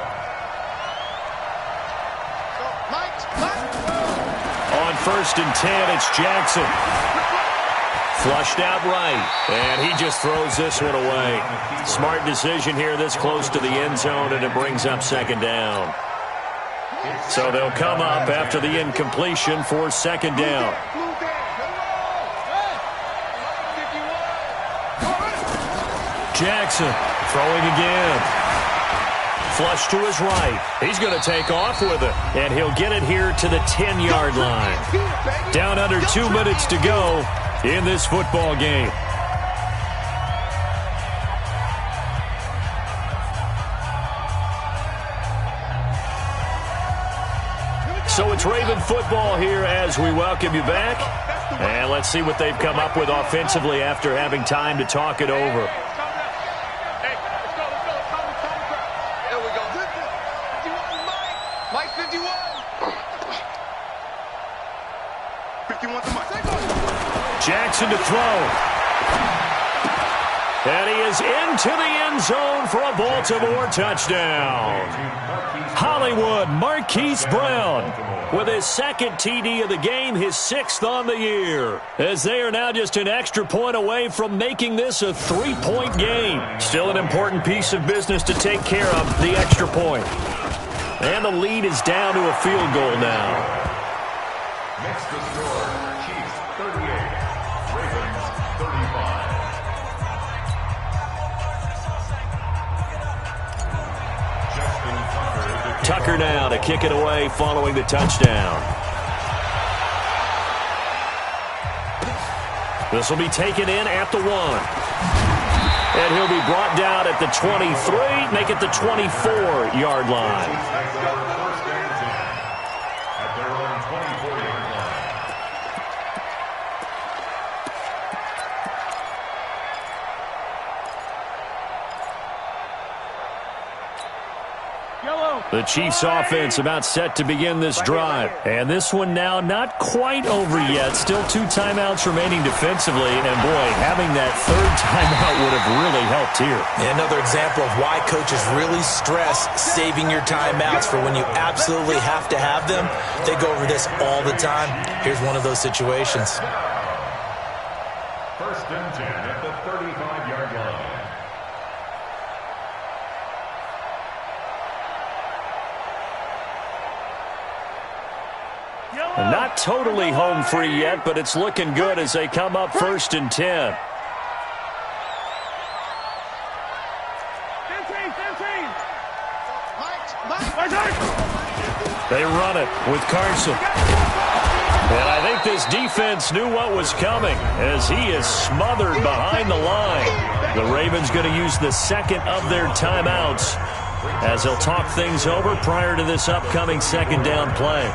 On 1st and 10, it's Jackson. Flushed out right, and he just throws this one away. Smart decision here this close to the end zone, and it brings up 2nd down. So they'll come up after the incompletion for 2nd down. Jackson throwing again. Flush to his right. He's going to take off with it, and he'll get it here to the 10-yard line. Down under 2 minutes to go in this football game. So it's Raven football here as we welcome you back. And let's see what they've come up with offensively after having time to talk it over. Jackson to throw. And he is into the end zone for a Baltimore touchdown. Hollywood Marquise Brown with his 2nd TD of the game, his 6th on the year, as they are now just an extra point away from making this a 3-point game. Still an important piece of business to take care of, the extra point. And the lead is down to a field goal now. Next to score, Chiefs 38, Ravens 35. Tucker now to kick it away following the touchdown. This will be taken in at the 1. And he'll be brought down at the 23, make it the 24-yard line. The Chiefs offense about set to begin this drive. And this one now not quite over yet. Still 2 timeouts remaining defensively. And boy, having that 3rd timeout would have really helped here. And another example of why coaches really stress saving your timeouts for when you absolutely have to have them. They go over this all the time. Here's one of those situations. 1st and 10 at the 35-yard line. Not totally home free yet, but it's looking good as they come up 1st and 10. They run it with Carson. And I think this defense knew what was coming as he is smothered behind the line. The Ravens going to use the second of their timeouts as they'll talk things over prior to this upcoming second down play.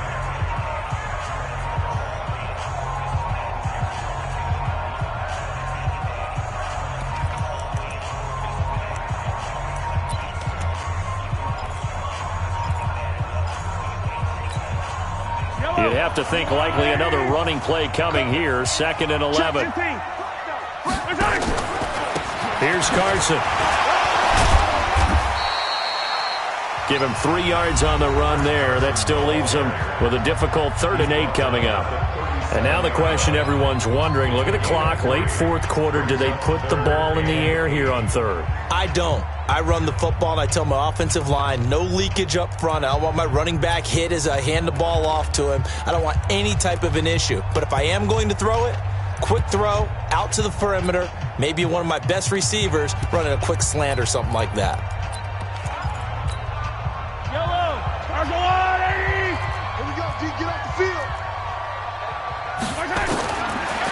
You'd have to think likely another running play coming here. 2nd and 11. Here's Carson. Give him 3 yards on the run there. That still leaves him with a difficult 3rd and 8 coming up. And now the question everyone's wondering, look at the clock, late 4th quarter. Do they put the ball in the air here on 3rd? I don't. I run the football, and I tell my offensive line, no leakage up front. I don't want my running back hit as I hand the ball off to him. I don't want any type of an issue. But if I am going to throw it, quick throw, out to the perimeter, maybe one of my best receivers running a quick slant or something like that. Here we go, D, get off the field.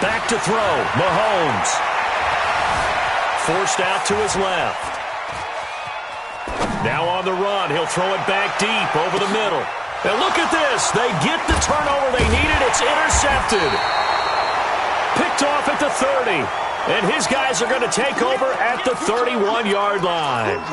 Back to throw, Mahomes. Forced out to his left. Now on the run, he'll throw it back deep over the middle. And look at this. They get the turnover they needed. It's intercepted. Picked off at the 30. And his guys are going to take over at the 31-yard line.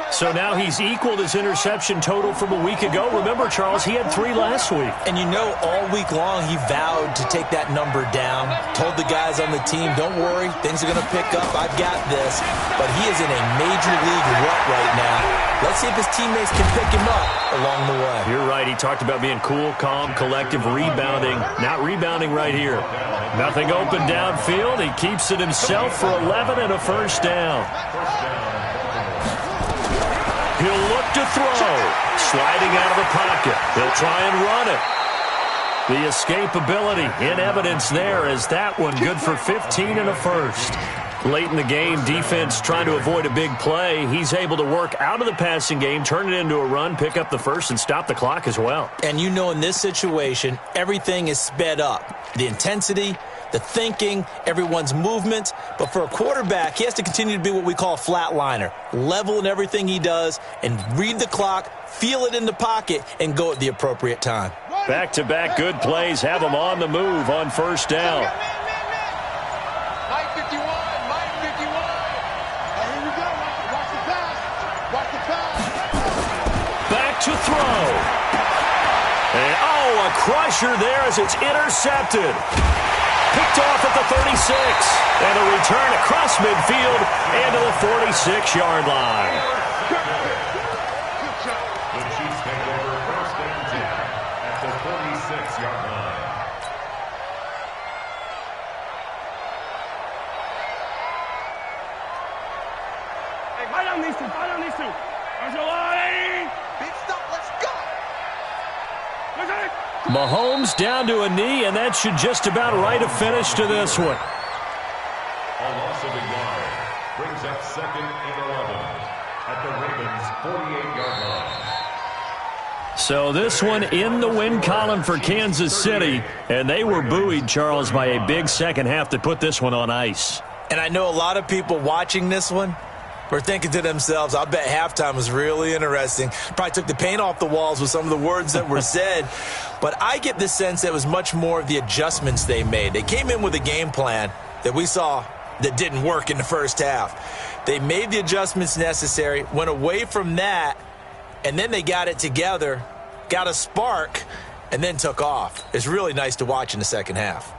So now he's equaled his interception total from a week ago. Remember, Charles, he had 3 last week. And you know, all week long he vowed to take that number down. Told the guys on the team, don't worry, things are going to pick up. I've got this. But he is in a major league rut right now. Let's see if his teammates can pick him up along the way. You're right. He talked about being cool, calm, collective, rebounding. Not rebounding right here. Nothing open downfield. He keeps it himself for 11 and a first down. He'll look to throw. Sliding out of the pocket. He'll try and run it. The escapability in evidence there as that one good for 15 and a first. Late in the game, defense trying to avoid a big play. He's able to work out of the passing game, turn it into a run, pick up the first, and stop the clock as well. And you know in this situation, everything is sped up. The intensity, the thinking, everyone's movement. But for a quarterback, he has to continue to be what we call a flatliner. Level in everything he does and read the clock, feel it in the pocket, and go at the appropriate time. Back-to-back good plays have him on the move on first down. Mike 51, Mike 51. Here we go. Watch the pass. Watch the pass. Back to throw. And, a crusher there as it's intercepted. Picked off at the 36. And a return across midfield and to the 46-yard line. The Chiefs take over 1st and 10 at the 46-yard line. Hey, fight on these two. Big stop, let's go. Mahomes down to a knee, and that should just about write a finish to this one. A loss of a yard brings up 2nd and 11 at the Ravens' 48-yard line. So this one in the win column for Kansas City, and they were buoyed, Charles, by a big second half that put this one on ice. And I know a lot of people watching this one were thinking to themselves, I bet halftime was really interesting. Probably took the paint off the walls with some of the words that were said. But I get the sense that it was much more of the adjustments they made. They came in with a game plan that we saw that didn't work in the first half. They made the adjustments necessary, went away from that, and then they got it together, got a spark, and then took off. It's really nice to watch in the second half.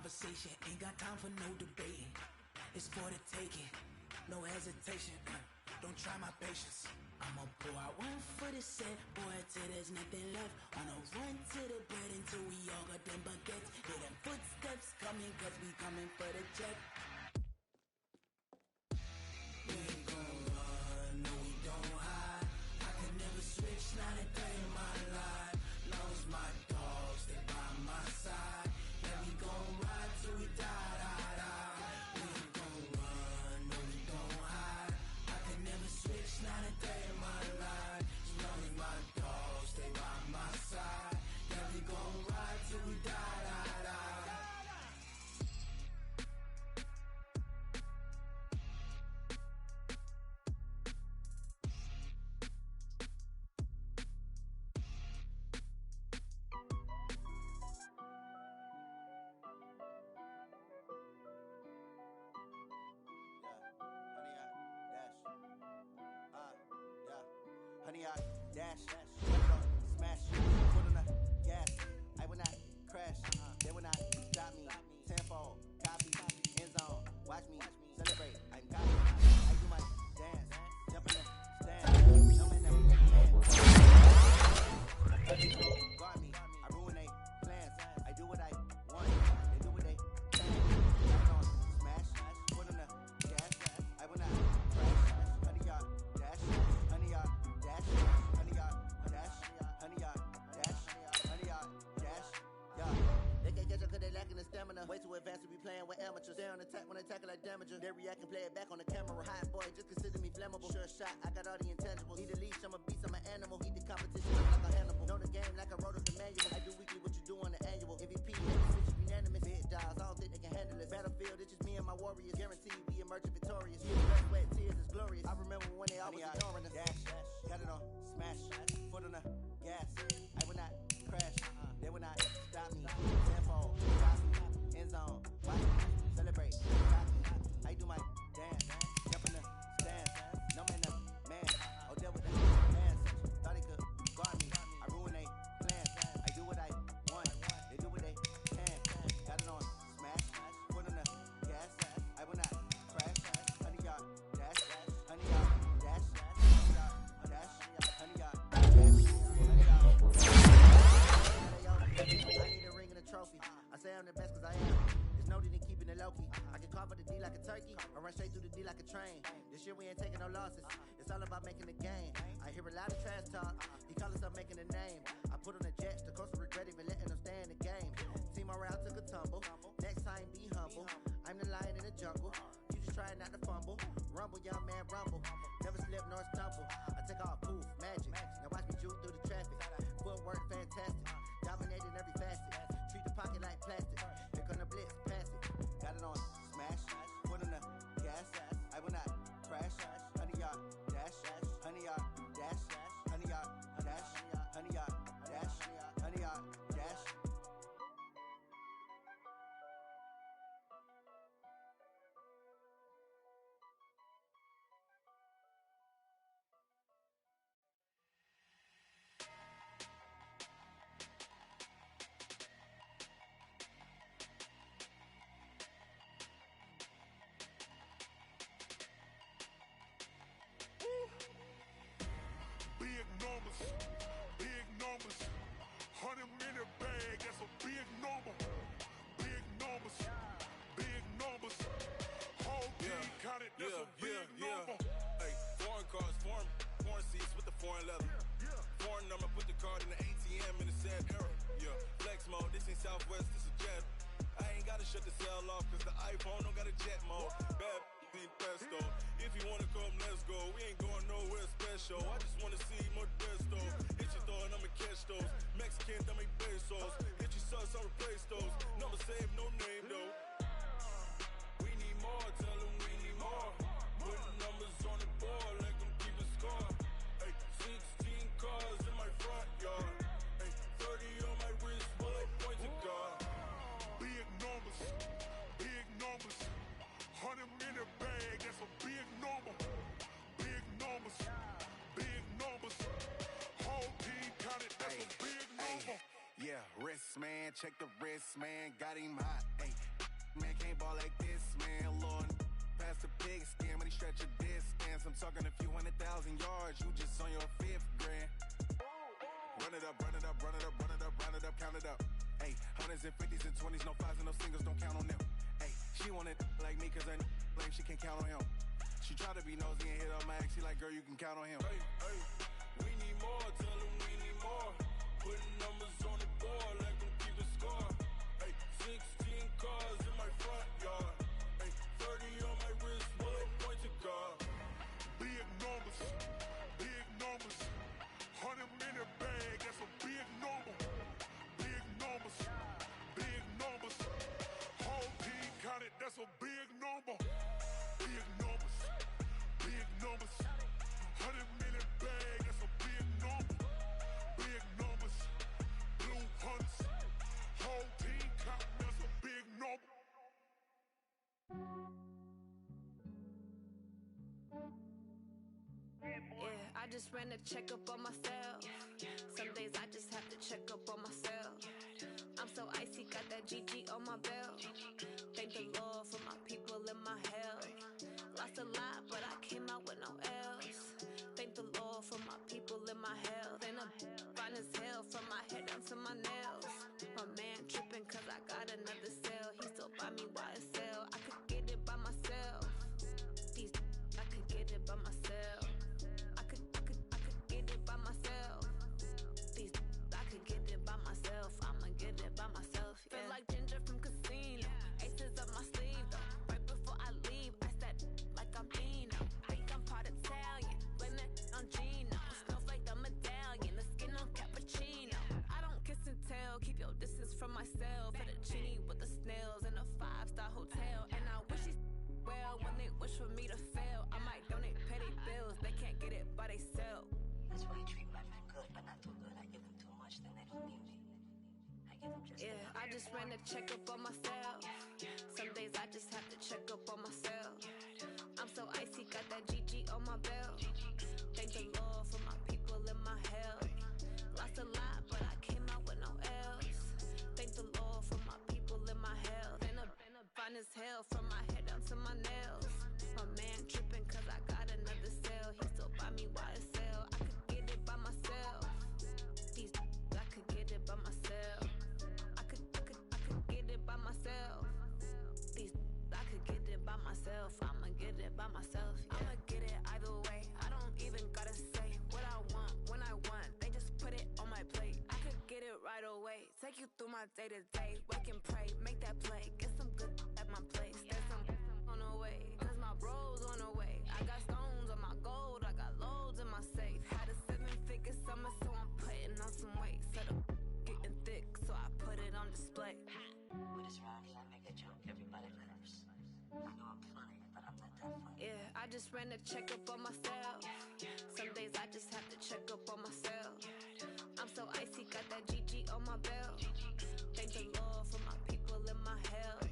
conversation. Ain't got time for no debating. It's for the taking, no hesitation. Don't try my patience. I'ma pour out one for the set, boy, till there's nothing left. On a run to the bread until we all got them baguettes. Hear them footsteps coming, cause we coming for the check. We ain't gon' run, no we don't hide. I can never switch, not a day in my life. Long as my dogs stay by my side. Yeah, we gon' ride till we die, die, die. We ain't gon' run, no we don't hide. I can never switch, not a day in my life. As long as my dogs stay by my side. Yeah, we gon' ride till we die, die, die. Honey, I dash, smash, foot on the gas. I will not crash, they will not stop me. Tenfold, copy, end zone, watch me celebrate. I'm got it. I do my dance, jump in the stand. No man, guard me, I ruin they plans. I do what I want, they do what they can. Smash, foot on the gas. I will not crash, honey, y'all dash, honey, y'all dash, honey, y'all dash, honey, y'all dash, honey, y'all dash, y'all. They can't catch up cause they lacking the stamina. Way too advanced to be playing with amateurs. They on attack when they tackle like damager. They react and play it back on the camera. Hot boy, just consider me flammable. Sure shot, I got all the intangibles. Need a leash, I'm a beast, I'm an animal. Eat the competition like a Hannibal. Know the game like I wrote up the manual. I do weekly what you do on the annual. MVP, every switch is unanimous. Big dials, I don't think they can handle it. Battlefield, it's just me and my warriors. Guaranteed we emerge victorious. Yeah, blood, sweat, tears is glorious. I remember when they always ignoring us. Dash, got it on, smash, foot on the gas. I will not crash, they will not stop me. Tenfold, copy, end zone, watch me celebrate. Copy, I do my dance, jump in the stands. No man, oh deal with the fans. Thought they could guard me, I ruin they plans. I do what I want, they do what they can. Got it on, smash, foot on the gas. I will not crash, honey y'all dash, honey y'all dash, honey y'all dash, honey y'all dash, honey y'all. I need a ring and a trophy. I say I'm the best cause I am. It's noted in keeping it low-key. I can carve up the D like a turkey, or run straight through the D like a train. This year we ain't taking no losses. It's all about making the game. I hear a lot of trash talk. He call himself making a name. I put on the Jets, the coast will regret even letting them stay in the game. Team morale took a tumble. Next time be humble. I'm the lion in the jungle. You just trying not to fumble. Rumble, young man, rumble. Never slip nor stumble. I take off poof, magic. Now watch me juke through the traffic. Footwork fantastic. Dominating every facet. Treat the pocket like plastic. Here come the blitz, pass it. Got it on, smash. Foot on the gas. I will not crash. Honey, y'all dash. Honey, y'all dash. Honey, y'all dash. Honey, y'all dash. Honey, y'all dash. Big numbers, big numbers. 100 in the bag, that's a big number. Big numbers, big numbers. Whole team counted, that's a big number. Hey, foreign cars, foreign seats with the foreign leather. Foreign number, put the card in the ATM in the sad era. Yeah, flex mode, this ain't Southwest, this is Jet. I ain't gotta shut the cell off, cause the iPhone don't got a jet mode. Bad ain't pesto. If you wanna come, let's go. We ain't going nowhere special. I just wanna see more desto. Hit your thought, I'ma catch those. Mexican, I make pesos. Hit your sus, I'll replace those. Number save, no name though. We need more, tell them we need more. Putting numbers on the board, like them keep a score. Hey, 16 cars in my front yard. Hey, 30 on my wrist, while I point to God. Big numbers, big numbers. 100 in the bag, that's a big number. Big numbers, big numbers. Whole team counted, that's a big number. Yeah, wrist man, check the wrist man, got him hot. Ay, can't ball like this, man. Lord, pass the pig skin, but he stretch a distance. I'm talking a few 100,000 yards, you just on your 5th grand. Run it up, run it up, run it up, run it up, run it up, count it up. Hey, 100s and 50s and 20s, no 5s and no singles, don't count on them. Hey, she want it like me, cause I like she can't count on him. She try to be nosy and hit up my ex, he like, girl, you can count on him. Hey, hey, we need more, tell him we need more. Putting numbers on the board, like them keep a score. Hey, 16 cars in my front yard. Hey, 30 on my wrist, one point to guard. Big numbers, big numbers. 100 minute bag, that's a big number. Big numbers, big numbers. Whole team counted, that's a big number. Big numbers, big numbers. 100 minute bag, that's a big number. Big numbers, blue hunts. Whole team counting, that's a big number. Yeah, I just ran a checkup on myself. Some days I just have to check up on myself. I'm so icy, got that GG on my belt. Thank the Lord for my people and my health. Lost a lot, but I came out with no else. Thank the Lord for my people and my health. And I'm fine as hell from my head down to my nails. My man tripping cause I got another cell. He still buy me YSL. I could get it by myself. These I could get it by myself. I could get it by myself. These I could get it by myself. I'ma get it by myself. Yeah. Feel like Ginger from Casino. Aces up my sleeve though. Right before I leave, I said like I'm Dino. Think I'm part Italian. Blame that on Gino. Smells like the medallion. The skin on cappuccino. I don't kiss and tell. Keep your distance from myself. Fettuccine with the snails in a 5-star hotel. And I wish he's well when they wish for me to fail. I might donate petty bills. They can't get it by they sell. That's why I treat my men good, but not too good. I give them too much, then they don't need me. I give them just Yeah, I just ran a checkup on myself. Some days I just have to check up on myself. I'm so icy, got that GG on my belt. Thank the Lord for my people and my health. Lost a lot, but I came out with no else. Thank the Lord for my people and my health. And I'm fine as hell from my head down to my nails. My man tripping cause I got another cell. He still buy me YSL. I could get it by myself. These I could get it by myself. I could get it by myself. These I could get it by myself. I'ma get it by myself. Yeah. I'ma get it either way. I don't even gotta say what I want when I want. They just put it on my plate. I could get it right away. Take you through my day to day. Wake and pray, make that play. Get some good at my place. There's some on the way. Cause my bros on the way. I got stones on my gold. I got loads in my safe. Had a 7-figure summer, so I'm putting on some weight. Set up getting thick, so I put it on display. With this round, I make a joke, everybody laughs. I know I'm funny, but I'm not that funny. Yeah, I just ran a checkup on myself. Some days I just have to check up on myself. I'm so icy, got that GG on my belt. Thank the Lord for my people and my health.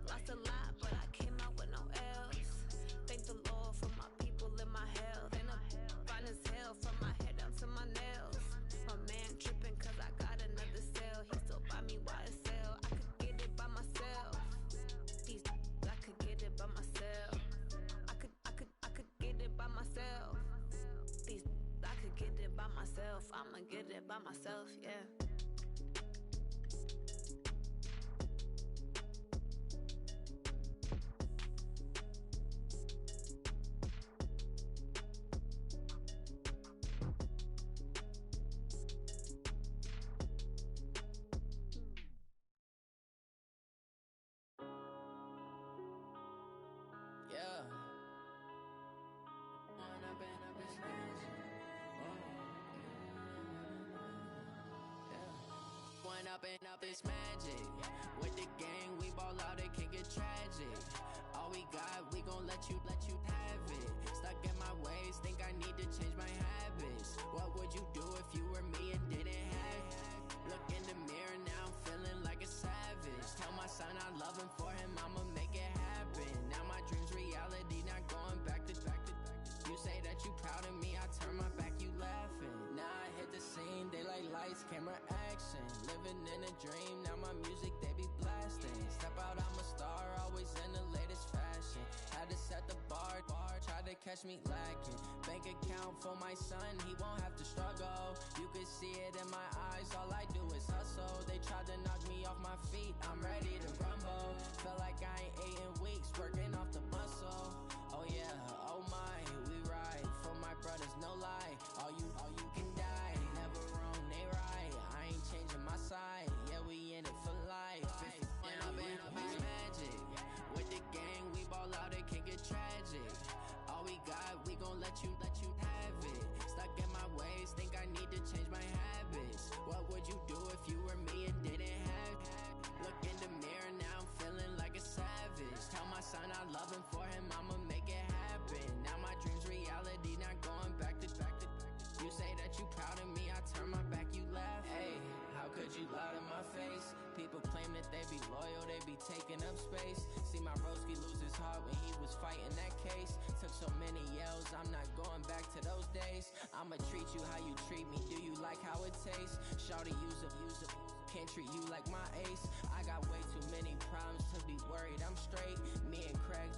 Lost a lot, but I came out with no else. Thank the Lord for my people and my health. And I'm fine as hell from my head down to my nails. My man tripping cause I got another cell. He still buy me YSL. I could get it by myself. These I could get it by myself. I could get it by myself. These I could get it by myself. I'ma get it by myself, yeah. Up this magic. With the gang, we ball out, it can get tragic. All we got, we gon' let you have it. Stuck in my ways, think I need to change my habits. What would you do if you were me and didn't have it? Look in the mirror, now I'm feeling like a savage. Tell my son I love him, for him I'ma make it happen. Now my dream's reality, not going back to. You say that you proud of me, I turn my back, you laughing. Now I hit the scene, daylight lights, camera action. Living in a dream, now my music they be blasting. Step out, I'm a star, always to catch me lacking. Bank account for my son, he won't have to struggle. You can see it in my eyes, all I do is hustle. They tried to knock me off my feet, I'm ready to rumble. Felt like I ain't ate in weeks, working off the muscle. Oh yeah, oh my, we ride for my brothers, no lie. All you can die, never wrong, they right. I ain't changing my side, yeah, we in it for life. And I've been magic with the gang, we ball out, it can get tragic. All we got, we gon' let you have it. Stuck in my ways, think I need to change my habits. What would you do if you were me and didn't have it? Look in the mirror, now I'm feeling like a savage. Tell my son I love him, for him I'ma make it happen. Now my dream's reality, not going back to. You say that you proud of me, I turn my back, you laugh. Hey, how could you lie to my face? People claim that they be loyal, they be taking up space. See my broski lose his heart when he was fighting that case. Took so many yells, I'm not going back to those days. I'ma treat you how you treat me, do you like how it tastes? Shawty, use up, can't treat you like my ace. I got way too many problems to be worried, I'm straight. Me and Craig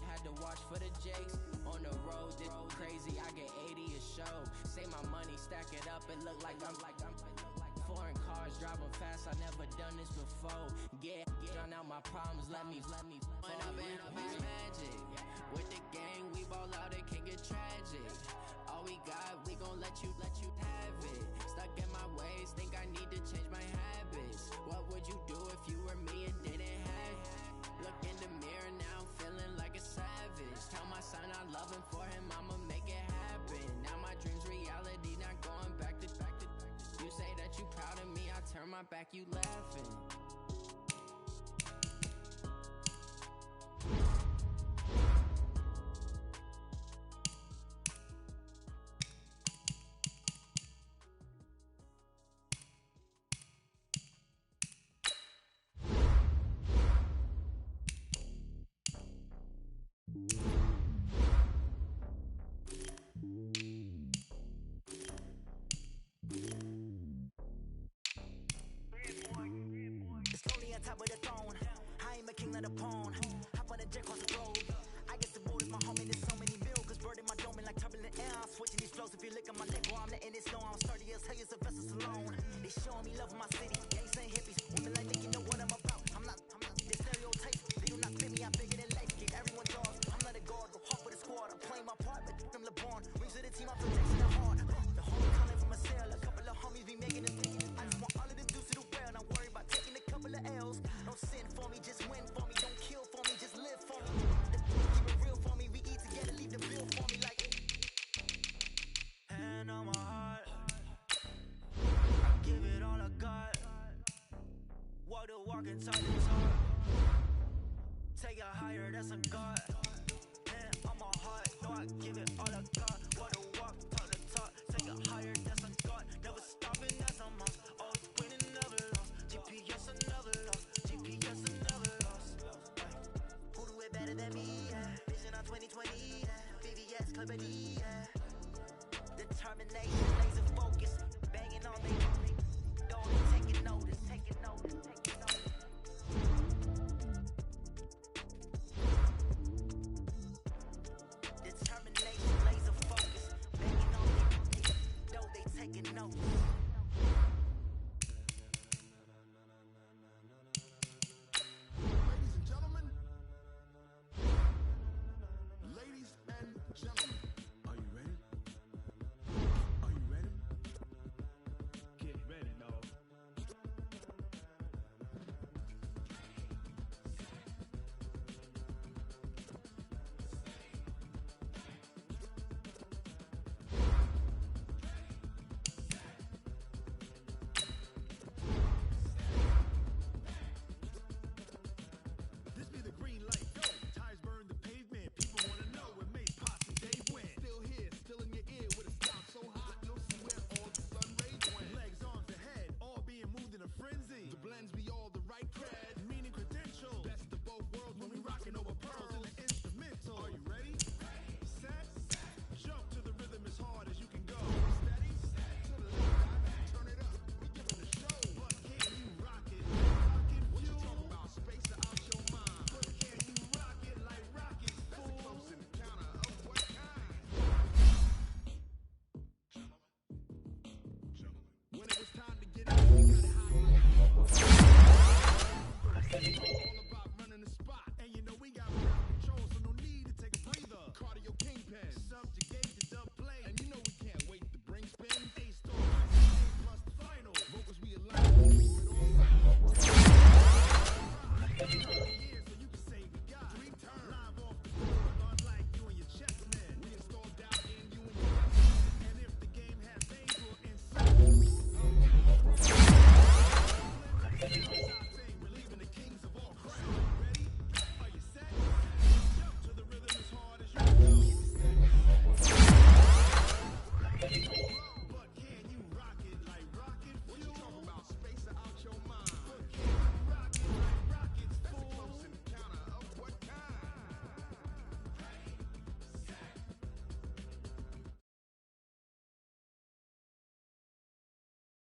had to watch for the Jakes. On the road, this crazy, I get 80 a show. Say my money, stack it up, it look like I'm foreign cars, driving fast, I never done this before. Drown out my problems, let me When I've been magic with the gang, we ball out, it can get tragic. All we got, we gon' let you have it. Stuck in my ways, think I need to change my habits. What would you do if you were me and didn't have it? Look in the mirror, now I'm feeling like a savage. Tell my son I love him, for him I'ma make it happen. Now my dream's reality, not going back to. You say that you proud of me, I turn my back, you laughing. Top of the throne, I am a king of the pawn. Hop on the jet across the road. I guess the road is my homie. There's so many milkers burning my dome like turbulent air. I'm switching these flows. If you look at my neck, well, I'm letting it slow. I'm sturdy as hell as a vessel alone. They showing me love in my city. Gangs and hippies, women like think you know what I'm about. I'm not the stereotypes. They do not fit me. I'm bigger than life. Give everyone jaws. I'm not a guard. Go hard for the squad. I'm playing my part, but I'm LeBron. Rings to the team. I'm protecting the heart. The homie calling from a cell. A couple of homies be making them think. I just want all of them dudes to the well. Don't worry about taking a couple of L's. Don't sin for me, just win for me. Don't kill for me, just live for me. Keep it real for me. We eat together, leave the bill for me like. Hand on my heart, I give it all I got. Walk the walk and talk the talk. Take it higher, that's a God. Hand on my heart, no, I give it